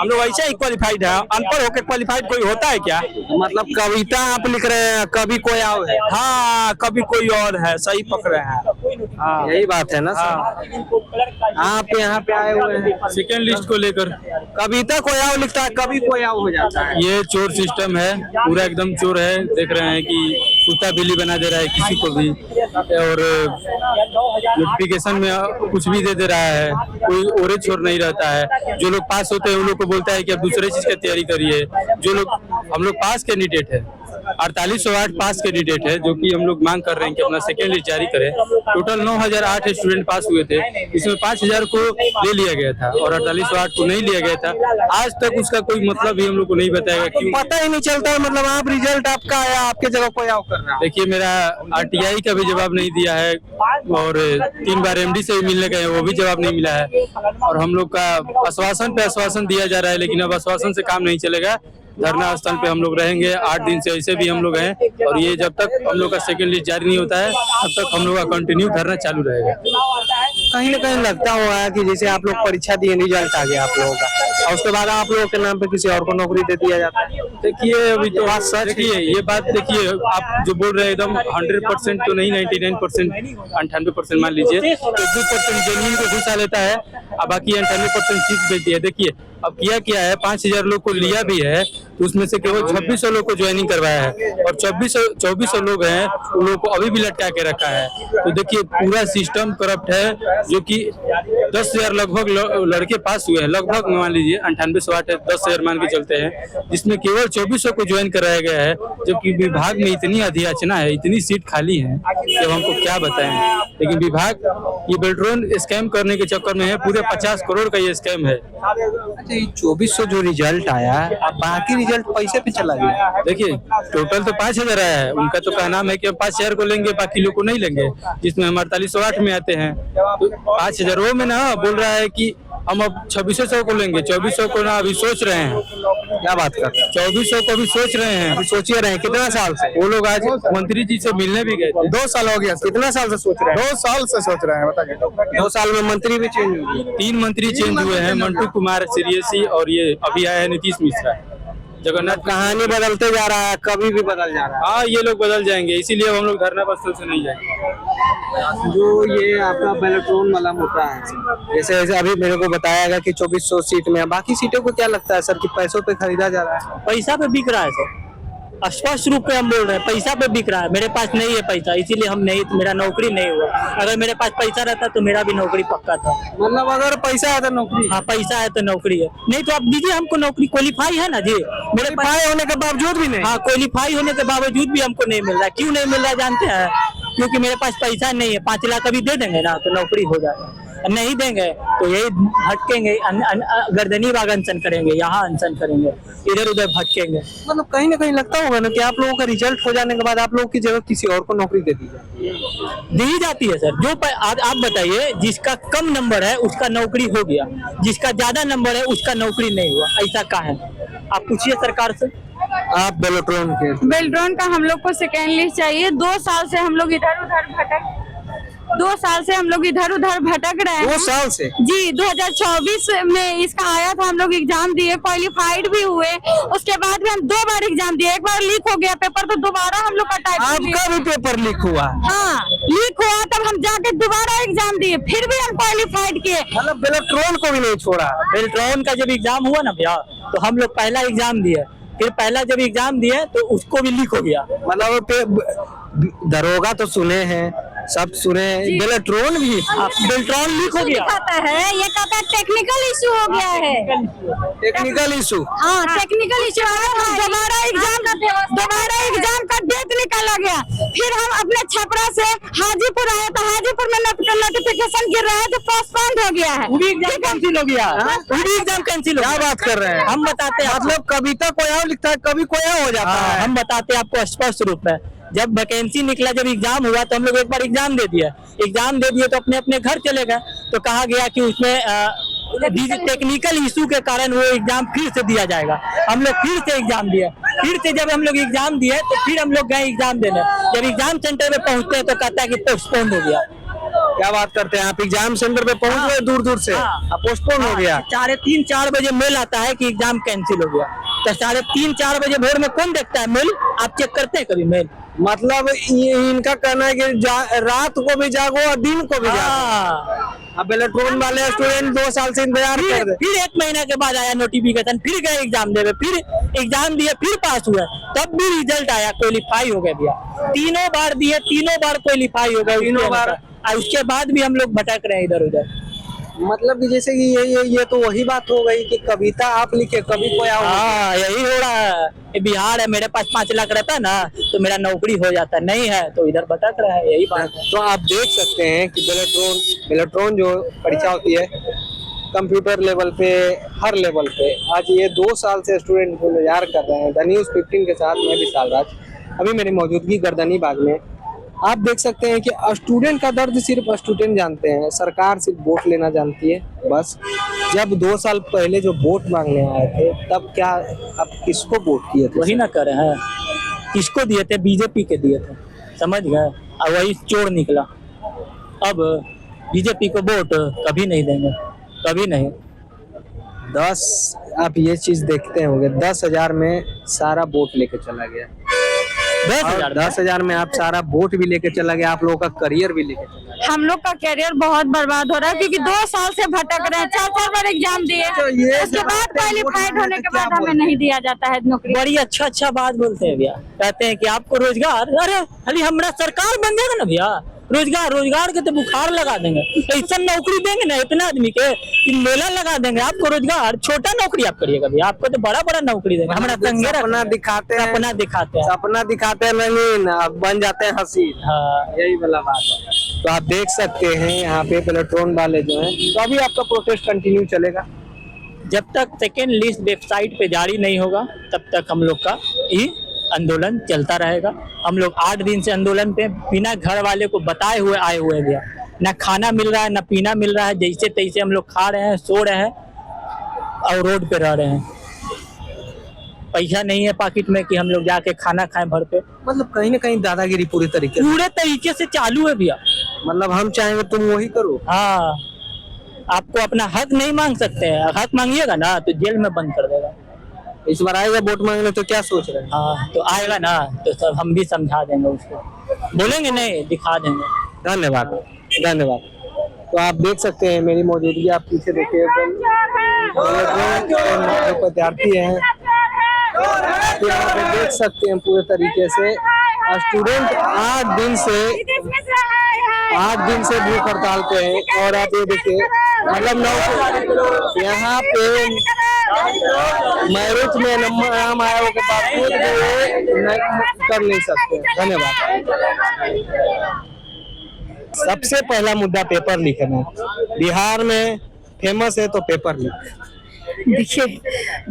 हम लोग ऐसे ही क्वालिफाइड है। अनपढ़ होकर क्वालिफाइड कोई होता है क्या? मतलब कविता आप लिख रहे हैं, कभी कोई और है, हाँ कभी कोई और है, सही पकड़े हैं। हाँ, यही बात है ना सर। आप यहाँ पे आए हुए हैं सेकेंड लिस्ट को लेकर, कविता कोई और लिखता है, कभी कोई और हो जाता है। ये चोर सिस्टम है, पूरा एकदम चोर है। देख रहे हैं कि कुत्ता बिल्ली बना दे रहा है किसी को भी, और नोटिफिकेशन में कुछ भी दे दे रहा है, कोई ओरे छोर नहीं रहता है। जो लोग पास होते हैं उन लोग को बोलता है कि अब दूसरे चीज की तैयारी करिए। जो लोग, हम लोग पास कैंडिडेट है, 4808 पास कैंडिडेट है, जो कि हम लोग मांग कर रहे हैं कि अपना सेकेंड लिस्ट जारी करें। टोटल 9008 स्टूडेंट पास हुए थे, इसमें 5000 को ले लिया गया था और 4808 को नहीं लिया गया था। आज तक उसका कोई मतलब भी हम लोग को नहीं बताएगा, क्यों पता ही नहीं चलता। मतलब आप रिजल्ट आपका आया, आपके जगह कोई और कर रहा है। देखिए, मेरा आरटीआई का भी जवाब नहीं दिया है और 3 बार एमडी से भी मिलने गए, वो भी जवाब नहीं मिला है। और हम लोग का आश्वासन पे आश्वासन दिया जा रहा है, लेकिन अब आश्वासन से काम नहीं चलेगा। धरना स्थल पे हम लोग रहेंगे 8 दिन से, ऐसे भी हम लोग हैं। और ये जब तक हम लोग का सेकेंड लिस्ट जारी नहीं होता है तब तक हम लोग का कंटिन्यू धरना चालू रहेगा। कहीं ना कहीं लगता हुआ कि जैसे आप लोग परीक्षा दिए, रिजल्ट आ गया आप लोगों का, और उसके बाद आप लोगों के नाम पे किसी और को नौकरी दे दिया जाता है। देखिए, अभी तो बात सच, देखिए ये बात, देखिए आप जो बोल रहे हैं एकदम 100% तो नहीं, 99%, 98% मान लीजिए। 2% जेन्युइन को घुसा लेता है, अब बाकी 98% चीज बेचती है। देखिए अब किया है 5000 लोग को लिया भी है, तो उसमें से केवल 2600 लोग को ज्वाइनिंग करवाया है और 2400 लोग हैं उन लोगों को अभी भी लटका के रखा है। तो देखिए पूरा सिस्टम करप्ट है, जो कि 10,000 लगभग लड़के पास हुए हैं, लगभग मान लीजिए 98 है, 10,000 मान के चलते हैं, जिसमें केवल 2400 को ज्वाइन कराया गया है, जबकि विभाग में इतनी अधियाचना है, इतनी सीट खाली है कि अब हमको क्या बताएं। लेकिन विभाग ये बेल्ट्रॉन स्कैम करने के चक्कर में है, पूरे 50 करोड़ का ये स्कैम है। 2400 जो रिजल्ट आया, अब बाकी रिजल्ट पैसे पे चला गया। देखिए टोटल तो 5000 आया है, उनका तो कहना है कि हम 5000 को लेंगे, बाकी लोग को नहीं लेंगे, जिसमें हम 4808 में आते हैं। तो 5000 में ना बोल रहा है कि हम अब 2600 को लेंगे, 2400 को ना अभी सोच रहे हैं। क्या बात कर रहे हैं? 2400 को अभी सोच रहे हैं, अभी सोचिए रहे हैं कितना साल से? वो लोग आज मंत्री जी से मिलने भी गए थे। 2 साल हो गया। कितना साल से सोच रहे हैं? 2 साल से सोच रहे हैं, बताइए। 2 साल में मंत्री भी चेंज हुए, 3 मंत्री चेंज हुए हैं, मंटू कुमार सीरियसी और ये अभी आया है नीतीश मिश्रा। जगन्नाथ कहानी बदलते जा रहा है, कभी भी बदल जा रहा है। हाँ, ये लोग बदल जाएंगे, इसीलिए हम लोग धरना स्थल से नहीं जाएंगे। जो ये आपका बेल्ट्रॉन वाला मुद्दा है, जैसे अभी मेरे को बताया गया कि 2400 सीट में है, बाकी सीटों को क्या लगता है सर कि पैसों पे खरीदा जा रहा है? पैसा पे बिक रहा है सर, स्पष्ट रूप पे हम बोल रहे हैं, पैसा पे बिक रहा है। मेरे पास नहीं है पैसा, इसीलिए हम नहीं, मेरा नौकरी नहीं हुआ। अगर मेरे पास पैसा रहता तो मेरा भी नौकरी पक्का था। मतलब अगर पैसा है तो नौकरी? हाँ, पैसा है तो नौकरी है, नहीं तो आप दीजिए हमको नौकरी। क्वालिफाई है ना जी, मेरे पास होने के बावजूद भी नहीं? हाँ, क्वालिफाई होने के बावजूद भी हमको नहीं मिल रहा है। क्यों नहीं मिल रहा है जानते हैं? क्योंकि मेरे पास पैसा नहीं है। 5 लाख अभी दे देंगे ना तो नौकरी हो जाएगा, नहीं देंगे तो यही भटकेंगे, गर्दनी बाग अनशन करेंगे, यहाँ अनशन करेंगे, इधर उधर भटकेंगे। मतलब कहीं ना कहीं लगता होगा ना कि आप लोगों का रिजल्ट हो जाने के बाद आप लोगों की जगह किसी और को नौकरी दे दी जाती है सर। जो आप बताइए, जिसका कम नंबर है उसका नौकरी हो गया, जिसका ज्यादा नंबर है उसका नौकरी नहीं हुआ, ऐसा का है? आप पूछिए सरकार से। आप बेल्ट्रॉन का हम लोग को सेकेंड लिस्ट चाहिए। 2 साल से हम लोग इधर उधर भटक रहे हैं। 2 साल से? जी, 2024 में इसका आया था, हम लोग एग्जाम दिए, क्वालिफाइड भी हुए, उसके बाद भी हम 2 बार एग्जाम दिए। एक बार लीक हो गया पेपर तो दोबारा हम लोग का टाइप। आपका भी पेपर लीक हुआ? हाँ, लीक हुआ, तब हम जाके दोबारा एग्जाम दिए, फिर भी हम क्वालिफाइड किए। मतलब बेल्ट्रॉन को भी नहीं छोड़ा? बेल्ट्रॉन का जब एग्जाम हुआ ना भैया, तो हम लोग पहला एग्जाम दिए, फिर पहला जब एग्जाम दिए तो उसको भी लीक हो गया। मतलब दरोगा तो सुने हैं, सब सुने, बेल्ट्रॉन भी? बेल्ट्रॉन लीक हो गया। ये कहता है टेक्निकल इशू हो गया है। Technical issue? हाँ, टेक्निकल इशू है। दोबारा एग्जाम का डेट निकाला गया, फिर हम अपने छपरा से हाजीपुर आए तो हाजीपुर में नोटिफिकेशन गिर रहा है तो पोस्टपोन हो गया है। वो भी एग्जाम कैंसिल हो गया। क्या बात कर रहे हैं? हम बताते हैं, मतलब कविता कोई और लिखता है, कभी कोई और हो जाता है। हम बताते हैं आपको स्पष्ट रूप में। जब वैकेंसी निकला, जब एग्जाम हुआ तो हम लोग एक बार एग्जाम दे दिए तो अपने अपने घर चले गए। तो कहा गया कि उसमें टेक्निकल इशू के कारण वो एग्जाम फिर से दिया जाएगा। हम लोग फिर से एग्जाम दिए, फिर से जब हम लोग एग्जाम दिए तो फिर हम लोग गए एग्जाम देने। जब एग्जाम सेंटर में पहुंचते हैं तो कहता है कि पोस्टपोन हो गया। क्या बात करते हैं आप? एग्जाम सेंटर पे पहुंच गए दूर दूर से? पोस्टपोन हो गया। 3:30-4 बजे मेल आता है कि एग्जाम कैंसिल हो गया। तो 3:30-4 बजे भोर में कौन देखता है मेल? आप चेक करते हैं कभी मेल? मतलब इनका कहना है कि रात को भी जागो और दिन को भी जागो। अब बेल्ट्रॉन वाले स्टूडेंट 2 साल से इंतजार कर रहे। फिर 1 महीना के बाद आया नोटिफिकेशन, फिर गए एग्जाम देवे, फिर एग्जाम दिए, फिर पास हुए, तब भी रिजल्ट आया, क्वालिफाई हो गया भैया। 3 बार दिए, 3 बार क्वालिफाई हो गए, 3 बार। उसके बाद भी हम लोग भटक रहे हैं इधर उधर। मतलब कि जैसे कि ये तो वही बात हो गई कि कविता आप लिखे, कभी कोई और। हाँ, यही हो रहा है। बिहार है, मेरे पास 5 लाख रहता ना तो मेरा नौकरी हो जाता, नहीं है तो इधर भटक रहा है, यही बात है। तो आप देख सकते हैं कि बेल्ट्रॉन जो परीक्षा होती है कंप्यूटर लेवल पे, हर लेवल पे, आज ये 2 साल से स्टूडेंट इंतजार कर रहे हैं। द न्यूज़ 15 के साथ मैं विशाल राज, अभी मेरी मौजूदगी गर्दनी बाग में। आप देख सकते हैं कि स्टूडेंट का दर्द सिर्फ स्टूडेंट जानते हैं, सरकार सिर्फ वोट लेना जानती है बस। जब 2 साल पहले जो वोट मांगने आए थे तब क्या आप किसको वोट किए थे? वही ना कर रहे हैं, किसको दिए थे? बीजेपी के दिए थे, समझ गए? और वही चोर निकला। अब बीजेपी को वोट कभी नहीं देंगे, कभी नहीं। 10 आप ये चीज देखते होंगे, 10,000 में सारा वोट लेके चला गया। 10,000 में आप सारा वोट भी लेके चला गया, आप लोगों का करियर भी लेके चला गया। हम लोग का करियर बहुत बर्बाद हो रहा है, क्योंकि 2 साल से भटक रहे हैं, 4 बार एग्जाम दिए, उसके बाद क्वालिफाइड होने के बाद हमें नहीं दिया जाता है नौकरी। बड़ी अच्छा बात बोलते हैं भैया, कहते हैं कि आपको रोजगार, अरे खाली हमारा सरकार बन जाएगा ना भैया, रोजगार के तो बुखार लगा देंगे, ऐसा नौकरी देंगे ना इतना आदमी के कि मेला लगा देंगे। आपको रोजगार, छोटा नौकरी आप करिएगा भैया, आपको तो बड़ा नौकरी देंगे। हमारा अपना दिखाते हैं, अपना दिखाते हैं, अपना दिखाते हैं, नहीं ना बन जाते हैं हंसी। हाँ यही वाला बात है। तो आप देख सकते हैं यहाँ पे पेलेट्रॉन वाले जो हैं, तो अभी आपका प्रोटेस्ट कंटिन्यू चलेगा जब तक सेकेंड लिस्ट वेबसाइट पे जारी नहीं होगा, तब तक हम लोग का ये आंदोलन चलता रहेगा। हम लोग 8 दिन से आंदोलन पे बिना घर वाले को बताए हुए आए हुए भैया, ना खाना मिल रहा है ना पीना मिल रहा है, जैसे तैसे हम लोग खा रहे हैं, सो रहे हैं और रोड पे रह रहे हैं। पैसा नहीं है पॉकेट में कि हम लोग जाके खाना खाएं भर पे। मतलब कहीं ना कहीं दादागिरी पूरे तरीके से चालू है भैया। मतलब हम चाहेंगे तुम वही करो। हाँ, आपको अपना हक नहीं मांग सकते हैं, हक मांगिएगा ना तो जेल में बंद कर देगा। इस बार आएगा वोट मांगने, तो क्या सोच रहे हैं? हाँ, तो आएगा ना तो सब हम भी समझा देंगे उसको, बोलेंगे नहीं दिखा देंगे। धन्यवाद। तो आप देख सकते हैं मेरी मौजूदगी, आप पीछे देखिए, जो विद्यार्थी हैं यहाँ पे देख सकते हैं पूरे तरीके से स्टूडेंट 8 दिन से भूख हड़ताल पे हैं। और आप ये देखिए, मतलब यहाँ पे मैरिज में नाम आया हो के बावजूद कर नहीं सकते। धन्यवाद। सबसे पहला मुद्दा पेपर लीक है। बिहार में फेमस है तो पेपर लीक। देखिए,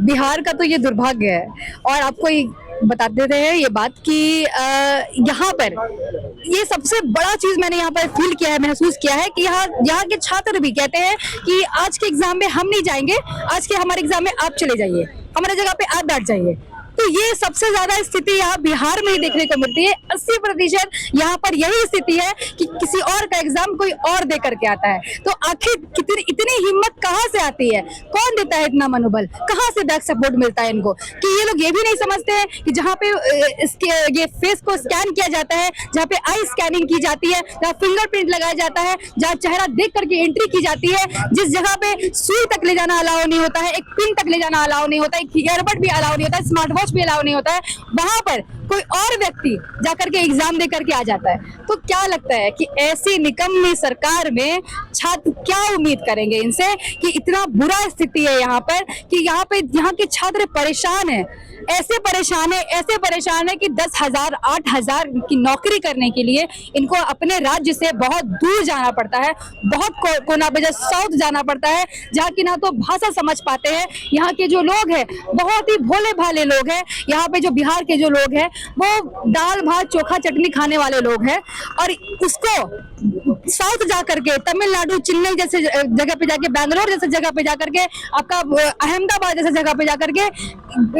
बिहार का तो ये दुर्भाग्य है। और आपको बता देते हैं ये बात कि यहाँ पर ये सबसे बड़ा चीज मैंने यहाँ पर फील किया है, महसूस किया है कि यहाँ के छात्र भी कहते हैं कि आज के एग्जाम में हम नहीं जाएंगे, आज के हमारे एग्जाम में आप चले जाइए, हमारे जगह पे आप बैठ जाइए। तो ये सबसे ज्यादा स्थिति यहाँ बिहार में ही देखने को मिलती है। 80% यहाँ पर यही स्थिति है कि किसी और का एग्जाम कोई और दे करके आता है। तो आखिर इतनी हिम्मत कहाँ से आती है, कौन देता है इतना मनोबल, कहाँ से बैक सपोर्ट मिलता है इनको, कि ये लोग ये भी नहीं समझते हैं कि जहाँ पे ये फेस को स्कैन किया जाता है, जहाँ पे आई स्कैनिंग की जाती है, जहाँ फिंगरप्रिंट लगाया जाता है, जहाँ चेहरा देख करके एंट्री की जाती है, जिस जगह पे सुई तक ले जाना अलाउ नहीं होता है, एक पिन तक ले जाना अलाउ नहीं होता है, एक ईयरबड भी अलाउ नहीं होता है, स्मार्ट वॉच भी अलाउ नहीं होता है, वहां पर कोई और व्यक्ति जाकर के एग्जाम दे करके आ जाता है। तो क्या लगता है कि ऐसी निकम्मी सरकार में छात्र क्या उम्मीद करेंगे इनसे, कि इतना बुरा स्थिति है यहाँ पर कि यहाँ के छात्र परेशान है, ऐसे परेशान है कि 10,000 8,000 की नौकरी करने के लिए इनको अपने राज्य से बहुत दूर जाना पड़ता है, बहुत कोना बेजा साउथ जाना पड़ता है, जहाँ की ना तो भाषा समझ पाते हैं। यहाँ के जो लोग हैं बहुत ही भोले भाले लोग हैं। यहाँ पे जो बिहार के जो लोग हैं वो दाल भात चोखा चटनी खाने वाले लोग हैं, और उसको साउथ जा करके, तमिलनाडु, चेन्नई जैसे जगह पे जाके, बैंगलोर जैसे जगह पे जाकर के, आपका अहमदाबाद जैसे जगह पे जाकर के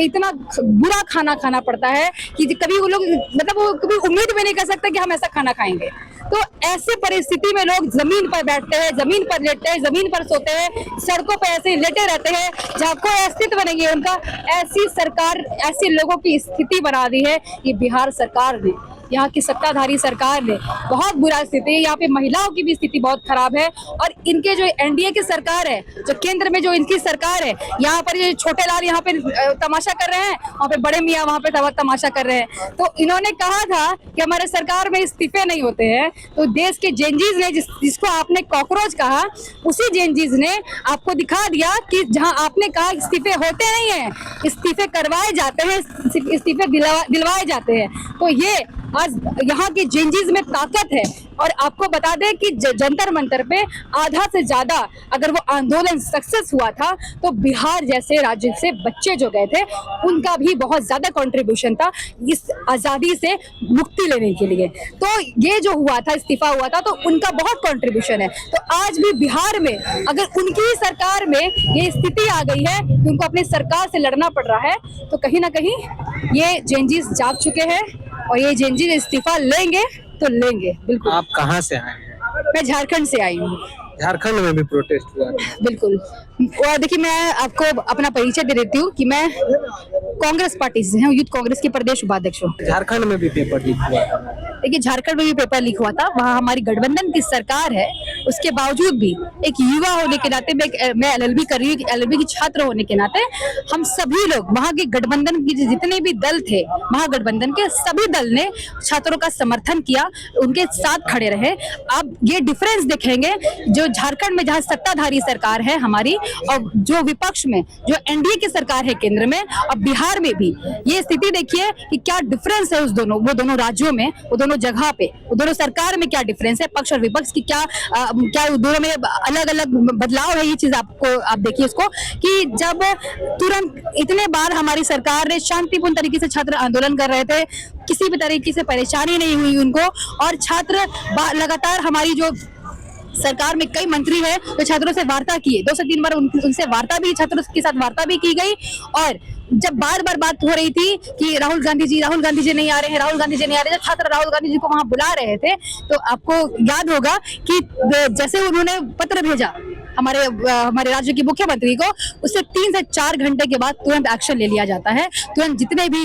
इतना बुरा खाना खाना पड़ता है कि कभी वो लोग, मतलब वो कभी उम्मीद भी नहीं कर सकते कि हम ऐसा खाना खाएंगे। तो ऐसे परिस्थिति में लोग जमीन पर बैठते हैं, जमीन पर लेटते हैं, जमीन पर सोते हैं, सड़कों पर ऐसे लेटे रहते हैं, जहाँ कोई अस्तित्व नहीं है उनका। ऐसी सरकार, ऐसे लोगों की स्थिति बना दी है ये बिहार सरकार ने, यहाँ की सत्ताधारी सरकार ने। बहुत बुरा स्थिति है, यहाँ पे महिलाओं की भी स्थिति बहुत खराब है। और इनके जो एनडीए की सरकार है, जो केंद्र में जो इनकी सरकार है, यहाँ पर ये छोटे लाल यहाँ पे तमाशा कर रहे हैं, वहाँ पे बड़े मियाँ वहाँ पे तमाशा कर रहे हैं। तो इन्होंने कहा था कि हमारे सरकार में इस्तीफे नहीं होते हैं, तो देश के जेनजीज ने, जिसको आपने कॉकरोच कहा, उसी जेनजीज ने आपको दिखा दिया कि जहाँ आपने कहा इस्तीफे होते नहीं है, इस्तीफे करवाए जाते हैं, इस्तीफे दिलवाए जाते हैं। तो ये आज यहाँ के जेनजीज में ताकत है। और आपको बता दें कि जंतर मंतर पे आधा से ज्यादा अगर वो आंदोलन सक्सेस हुआ था, तो बिहार जैसे राज्य से बच्चे जो गए थे उनका भी बहुत ज्यादा कंट्रीब्यूशन था इस आजादी से मुक्ति लेने के लिए। तो ये जो हुआ था, इस्तीफा हुआ था, तो उनका बहुत कंट्रीब्यूशन है। तो आज भी बिहार में अगर उनकी सरकार में ये स्थिति आ गई है कि उनको अपनी सरकार से लड़ना पड़ रहा है, तो कहीं ना कहीं ये जेनजीज जाग चुके हैं और ये जेनजीज इस्तीफा लेंगे तो लेंगे। बिल्कुल। आप कहाँ से आए हैं? मैं झारखंड से आई हूँ। झारखंड में भी प्रोटेस्ट हुआ? बिल्कुल। और देखिए, मैं आपको अपना परिचय दे देती हूँ कि मैं कांग्रेस पार्टी से हैं, यूथ कांग्रेस के प्रदेश उपाध्यक्ष हूँ। झारखंड में भी पेपर लीक हुआ था। देखिए झारखंड में भी पेपर लीक हुआ था, वहाँ हमारी गठबंधन की सरकार है, उसके बावजूद भी एक युवा होने के नाते मैं एलएलबी कर रही हूँ, एलएलबी की छात्र होने के नाते हम सभी लोग वहाँ के गठबंधन के जितने भी दल थे, महागठबंधन के सभी दल ने छात्रों का समर्थन किया, उनके साथ खड़े रहे। अब ये डिफरेंस देखेंगे जो झारखंड में जहाँ सत्ताधारी सरकार है हमारी और जो विपक्ष में जो एनडीए की सरकार है केंद्र में, और बिहार में भी ये स्थिति देखिए कि क्या डिफरेंस है वो दोनों राज्यों में, वो दोनों जगह पे, वो दोनों सरकार में क्या डिफरेंस है, पक्ष और विपक्ष की क्या दोनों में अलग अलग बदलाव है। ये चीज आप देखिए उसको कि जब तुरंत इतने बार हमारी सरकार ने शांतिपूर्ण तरीके से छात्र आंदोलन कर रहे थे, किसी भी तरीके से परेशानी नहीं हुई उनको, और छात्र लगातार हमारी जो सरकार में कई मंत्री हैं तो छात्रों से वार्ता किए, 2 से 3 बार उनसे वार्ता भी, छात्रों के साथ वार्ता भी की गई। और जब बार बार बात हो रही थी कि राहुल गांधी जी नहीं आ रहे हैं, राहुल गांधी जी नहीं आ रहे हैं, जब छात्र राहुल गांधी जी को वहां बुला रहे थे तो आपको याद होगा कि जैसे उन्होंने पत्र भेजा हमारे राज्य के मुख्यमंत्री को, उससे 3 से 4 घंटे के बाद तुरंत एक्शन ले लिया जाता है। तुरंत जितने भी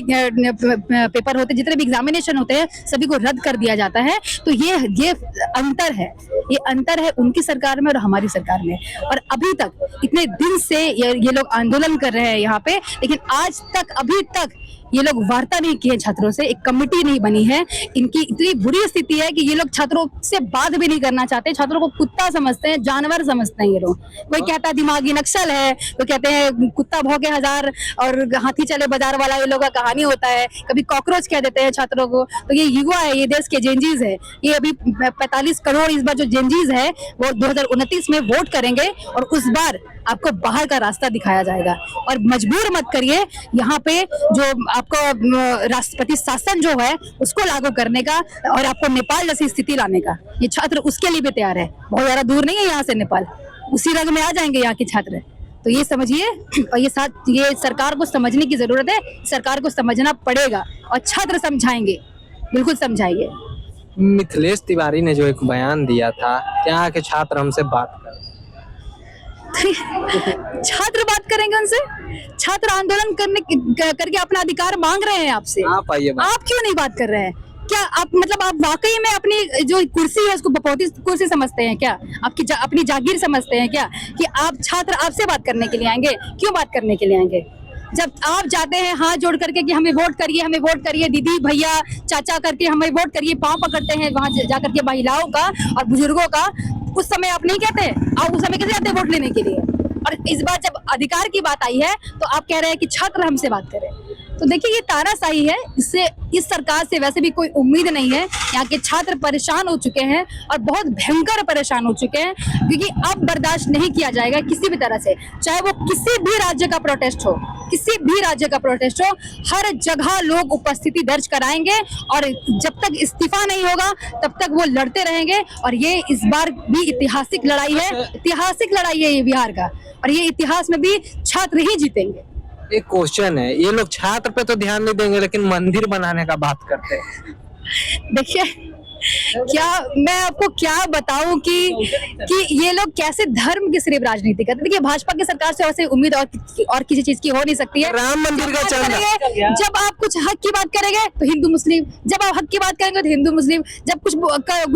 पेपर होते, जितने भी एग्जामिनेशन होते हैं, सभी को रद्द कर दिया जाता है। तो ये अंतर है, ये अंतर है उनकी सरकार में और हमारी सरकार में। और अभी तक इतने दिन से ये लोग आंदोलन कर रहे हैं यहाँ पे, लेकिन आज तक अभी तक ये लोग वार्ता नहीं किए छात्रों से, एक कमेटी नहीं बनी है। इनकी इतनी बुरी स्थिति है कि ये लोग छात्रों से बात भी नहीं करना चाहते, छात्रों को कुत्ता समझते हैं, जानवर समझते हैं ये लोग। कोई कहता है दिमागी नक्सल है, कोई कहते हैं कुत्ता भौंके हजार और हाथी चले बाजार वाला ये लोग का कहानी होता है, कभी कॉकरोच कह देते हैं छात्रों को। तो ये युवा है, ये देश के जेनजीज है, ये अभी 45 करोड़ इस बार जो जेनजीज है वो 2029 में वोट करेंगे और उस बार आपको बाहर का रास्ता दिखाया जाएगा। और मजबूर मत करिए यहाँ पे जो आपको राष्ट्रपति शासन जो है उसको लागू करने का और आपको नेपाल जैसी स्थिति लाने का। ये छात्र उसके लिए भी तैयार है, बहुत ज्यादा दूर नहीं है यहाँ से नेपाल, उसी रंग में आ जाएंगे यहाँ के छात्र। तो ये समझिए और ये सरकार को समझने की जरूरत है, सरकार को समझना पड़ेगा और छात्र समझाएंगे, बिल्कुल समझाएंगे। मिथिलेश तिवारी ने जो एक बयान दिया था, क्या के छात्र हमसे बात छात्र बात करेंगे उनसे? छात्र आंदोलन करके अपना अधिकार मांग रहे हैं आपसे, आप आइए, आप क्यों नहीं बात कर रहे हैं? क्या आप मतलब आप वाकई में अपनी जो कुर्सी है उसको बहुत कुर्सी समझते हैं क्या? अपनी जागीर समझते हैं क्या कि आप छात्र आपसे बात करने के लिए आएंगे? क्यों बात करने के लिए आएंगे? जब आप जाते हैं हाथ जोड़ करके कि हमें वोट करिए, दीदी भैया चाचा करके हमें वोट करिए, पांव पकड़ते हैं वहां जाकर के महिलाओं का और बुजुर्गों का, उस समय आप नहीं कहते, आप उस समय कैसे जाते हैं वोट लेने के लिए? और इस बार जब अधिकार की बात आई है तो आप कह रहे हैं कि छात्र हमसे बात करें। तो देखिए ये तानाशाही है, इससे इस सरकार से वैसे भी कोई उम्मीद नहीं है। यहाँ के छात्र परेशान हो चुके हैं और बहुत भयंकर परेशान हो चुके हैं, क्योंकि अब बर्दाश्त नहीं किया जाएगा किसी भी तरह से, चाहे वो किसी भी राज्य का प्रोटेस्ट हो, किसी भी राज्य का प्रोटेस्ट हो, हर जगह लोग उपस्थिति दर्ज कराएंगे और जब तक इस्तीफा नहीं होगा तब तक वो लड़ते रहेंगे। और ये इस बार भी ऐतिहासिक लड़ाई है ये बिहार का, और ये इतिहास में भी छात्र ही जीतेंगे। एक क्वेश्चन है, ये लोग छात्र पे तो ध्यान नहीं देंगे लेकिन मंदिर बनाने का बात करते हैं। देखिए क्या मैं आपको क्या बताऊं कि ये लोग कैसे धर्म की सिर्फ राजनीति करते हैं। देखिए भाजपा की सरकार से वैसे उम्मीद और किसी चीज की हो नहीं सकती है। राम मंदिर का चंदा, जब आप कुछ हक की बात करेंगे तो हिंदू मुस्लिम, जब आप हक की बात करेंगे तो हिंदू मुस्लिम, जब कुछ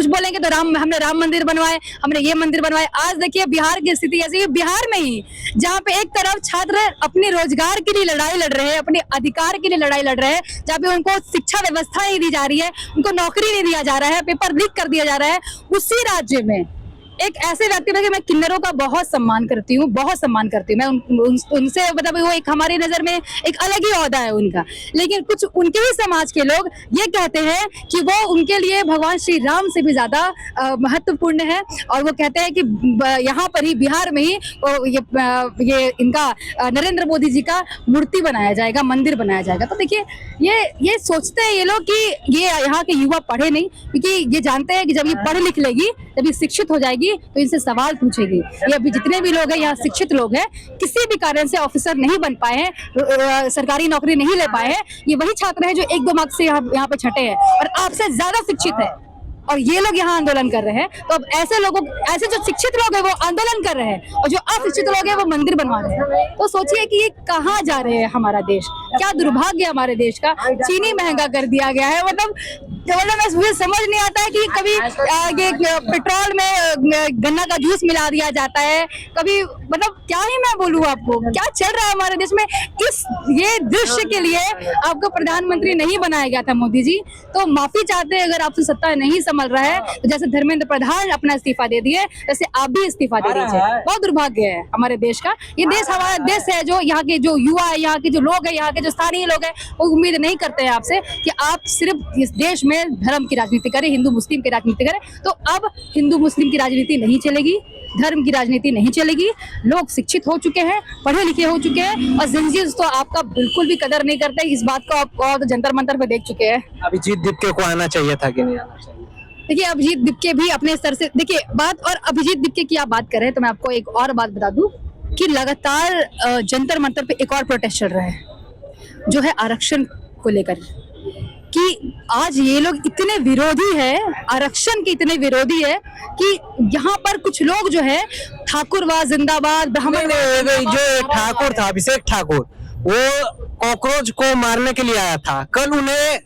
बोलेंगे तो हमने राम मंदिर बनवाए, हमने ये मंदिर बनवाए। आज देखिए बिहार की स्थिति ऐसी है, बिहार में ही जहाँ पे एक तरफ छात्र अपने रोजगार के लिए लड़ाई लड़ रहे हैं, अपने अधिकार के लिए लड़ाई लड़ रहे हैं, जहाँ पे उनको शिक्षा व्यवस्था नहीं दी जा रही है, उनको नौकरी नहीं दिया जा रहा है, पेपर लीक कर दिया जा रहा है, उसी राज्य में एक ऐसे व्यक्ति में मैं किन्नरों का बहुत सम्मान करती हूँ मैं उनसे मतलब वो एक हमारी नजर में एक अलग ही ओहदा है उनका, लेकिन कुछ उनके ही समाज के लोग ये कहते हैं कि वो उनके लिए भगवान श्री राम से भी ज्यादा महत्वपूर्ण है, और वो कहते हैं कि यहाँ पर ही बिहार में ही ये इनका नरेंद्र मोदी जी का मूर्ति बनाया जाएगा, मंदिर बनाया जाएगा। तो देखिए ये सोचते हैं ये लोग कि ये यहाँ के युवा पढ़े नहीं, क्योंकि ये जानते हैं कि जब ये पढ़ लिख लेगी, जब ये शिक्षित हो जाएगी तो इनसे सवाल पूछेगी। ये अभी जितने भी लोग हैं यहाँ शिक्षित लोग हैं, किसी भी कारण से ऑफिसर नहीं बन पाए हैं, सरकारी नौकरी नहीं ले पाए हैं, ये वही छात्र हैं जो 1-2 मार्क्स से यहाँ पे छठे हैं और आपसे ज्यादा शिक्षित है, और ये लोग यहाँ आंदोलन कर रहे हैं। तो अब ऐसे जो शिक्षित लोग हैं वो आंदोलन कर रहे हैं और जो अशिक्षित लोग हैं वो मंदिर बनवा रहे हैं। तो सोचिए कि ये कहाँ जा रहे हैं हमारा देश। क्या दुर्भाग्य है हमारे देश का। चीनी महंगा कर दिया गया है, मतलब मुझे समझ नहीं आता है कि कभी ये पेट्रोल में गन्ना का जूस मिला दिया जाता है, कभी मतलब क्या ही मैं बोलूँ आपको, क्या चल रहा है हमारे देश में। ये दृश्य के लिए आपको प्रधानमंत्री नहीं बनाया गया था मोदी जी, तो माफी चाहते हैं अगर आपसे सत्ता नहीं संभल रहा है। तो जैसे धर्मेंद्र प्रधान अपना इस्तीफा दे दिए, वैसे आप भी इस्तीफा दे दीजिए। बहुत दुर्भाग्य है हमारे देश का। ये देश हमारा देश है, जो यहाँ के जो युवा है, यहाँ के जो लोग हैं, यहाँ के जो स्थानीय लोग हैं, वो उम्मीद नहीं करते हैं आपसे कि आप सिर्फ इस देश में धर्म की राजनीति करें, हिंदू मुस्लिम की राजनीति करें। तो अब हिंदू मुस्लिम की राजनीति नहीं चलेगी, धर्म की राजनीति नहीं चलेगी। लोग शिक्षित हो चुके हैं, पढ़े लिखे हो चुके हैं, और जिंजीज तो आपका बिल्कुल भी कदर नहीं करते। इस बात को आप और जंतर मंतर पे देख चुके हैं। अभिजीत दीपके को आना चाहिए था कि नहीं आना चाहिए? देखिए, अभिजीत दीपके भी अपने स्तर से देखिए बात, और अभिजीत दीपके की आप बात कर रहे हैं तो मैं आपको एक और बात बता दूं कि लगातार जंतर मंतर पे एक और प्रोटेस्ट चल रहा है, जो है आरक्षण को लेकर, कि आज ये लोग इतने विरोधी है, आरक्षण के इतने विरोधी है कि यहाँ पर कुछ लोग जो है ठाकुरवाद जिंदाबाद, ब्राह्मण जो ठाकुर था अभिषेक ठाकुर, वो कॉकरोच को मारने के लिए आया था, कल उन्हें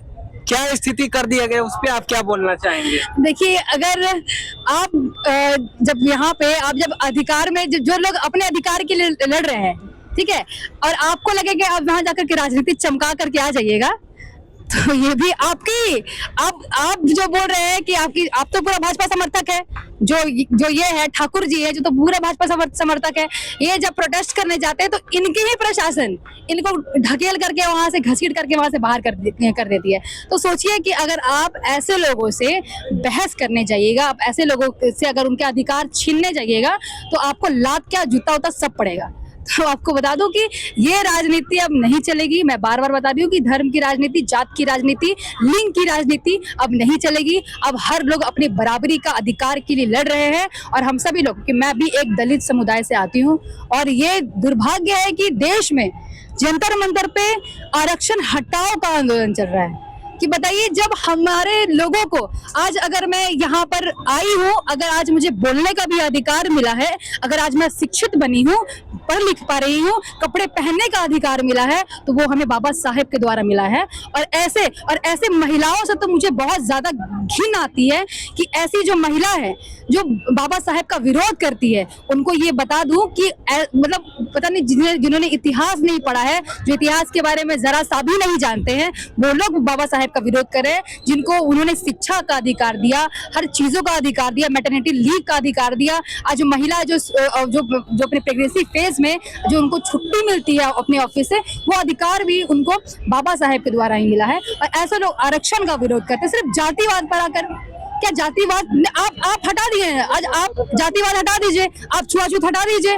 क्या स्थिति कर दिया गया, उस पर आप क्या बोलना चाहेंगे? देखिए, अगर आप जब यहाँ पे आप जब अधिकार में जो लोग अपने अधिकार के लिए लड़ रहे हैं, ठीक है, और आपको लगे कि आप वहां जाकर के राजनीति चमका करके आ जाइएगा, तो ये भी आपकी आप जो बोल रहे हैं कि आप तो पूरा भाजपा समर्थक है, जो ये है ठाकुर जी है, जो तो पूरा भाजपा समर्थक है। ये जब प्रोटेस्ट करने जाते हैं तो इनके ही प्रशासन इनको ढकेल करके वहां से घसीट करके वहां से बाहर कर देती है। तो सोचिए कि अगर आप ऐसे लोगों से बहस करने जाइएगा, आप ऐसे लोगों से अगर उनके अधिकार छीनने जाइएगा, तो आपको लात क्या जूता उता सब पड़ेगा। तो आपको बता दूं कि ये राजनीति अब नहीं चलेगी। मैं बार बार बता रही हूँ कि धर्म की राजनीति, जात की राजनीति, लिंग की राजनीति अब नहीं चलेगी। अब हर लोग अपनी बराबरी का अधिकार के लिए लड़ रहे हैं, और हम सभी लोग, कि मैं भी एक दलित समुदाय से आती हूँ, और ये दुर्भाग्य है कि देश में जंतर मंतर पे आरक्षण हटाओ का आंदोलन चल रहा है। कि बताइए, जब हमारे लोगों को आज, अगर मैं यहाँ पर आई हूँ, अगर आज मुझे बोलने का भी अधिकार मिला है, अगर आज मैं शिक्षित बनी हूँ, पढ़ लिख पा रही हूँ, कपड़े पहनने का अधिकार मिला है, तो वो हमें बाबा साहेब के द्वारा मिला है। और ऐसे महिलाओं से तो मुझे बहुत ज्यादा घिन आती है कि ऐसी जो महिला है जो बाबा साहेब का विरोध करती है, उनको ये बता दूं कि मतलब पता नहीं, जिन्होंने इतिहास नहीं पढ़ा है, जो इतिहास के बारे में जरा सा भी नहीं जानते हैं, वो लोग बाबा साहेब का विरोध करें, जिनको उन्होंने शिक्षा का अधिकार दिया, हर चीजों का अधिकार दिया, मैटरनिटी लीव का अधिकार दिया। आज जो महिला जो अपने प्रेगनेंसी फेज में जो उनको छुट्टी मिलती है अपने ऑफिस से, वो अधिकार भी उनको बाबा साहेब के द्वारा ही मिला है। और ऐसे लोग आरक्षण का विरोध करते हैं सिर्फ जातिवाद पर आकर। क्या जातिवाद आप हटा दिए? आज आप जातिवाद हटा दीजिए, आप छुआछूत हटा दीजिए,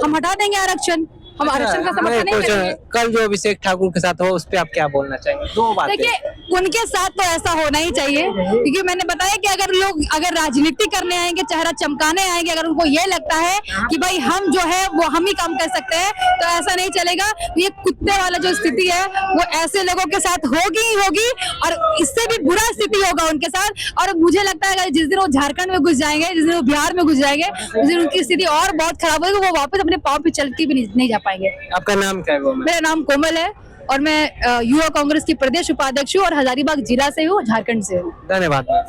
हम हटा देंगे आरक्षण। हम आरक्षण का समर्थन नहीं करेंगे। कल जो अभिषेक ठाकुर के साथ हो, उस पर आप क्या बोलना चाहेंगे? दो बातें। देखिए, उनके साथ तो ऐसा होना ही चाहिए, क्योंकि मैंने बताया कि अगर लोग राजनीति करने आएंगे, चेहरा चमकाने आएंगे, अगर उनको ये लगता है कि भाई हम जो है वो हम ही काम कर सकते हैं, तो ऐसा नहीं चलेगा। ये कुत्ते वाला जो स्थिति है वो ऐसे लोगों के साथ होगी ही होगी, और इससे भी बुरा स्थिति होगा उनके साथ। और मुझे लगता है जिस दिन वो झारखंड में घुस जाएंगे, जिस दिन वो बिहार में घुस जाएंगे, उस दिन उनकी स्थिति और बहुत खराब होगी। वो वापस अपने पाँव पे चल के भी नहीं जा पाएंगे। आपका नाम क्या है? मेरा नाम कोमल है, और मैं युवा कांग्रेस की प्रदेश उपाध्यक्ष हूँ, और हजारीबाग जिला से हूँ, झारखंड से हूँ। धन्यवाद।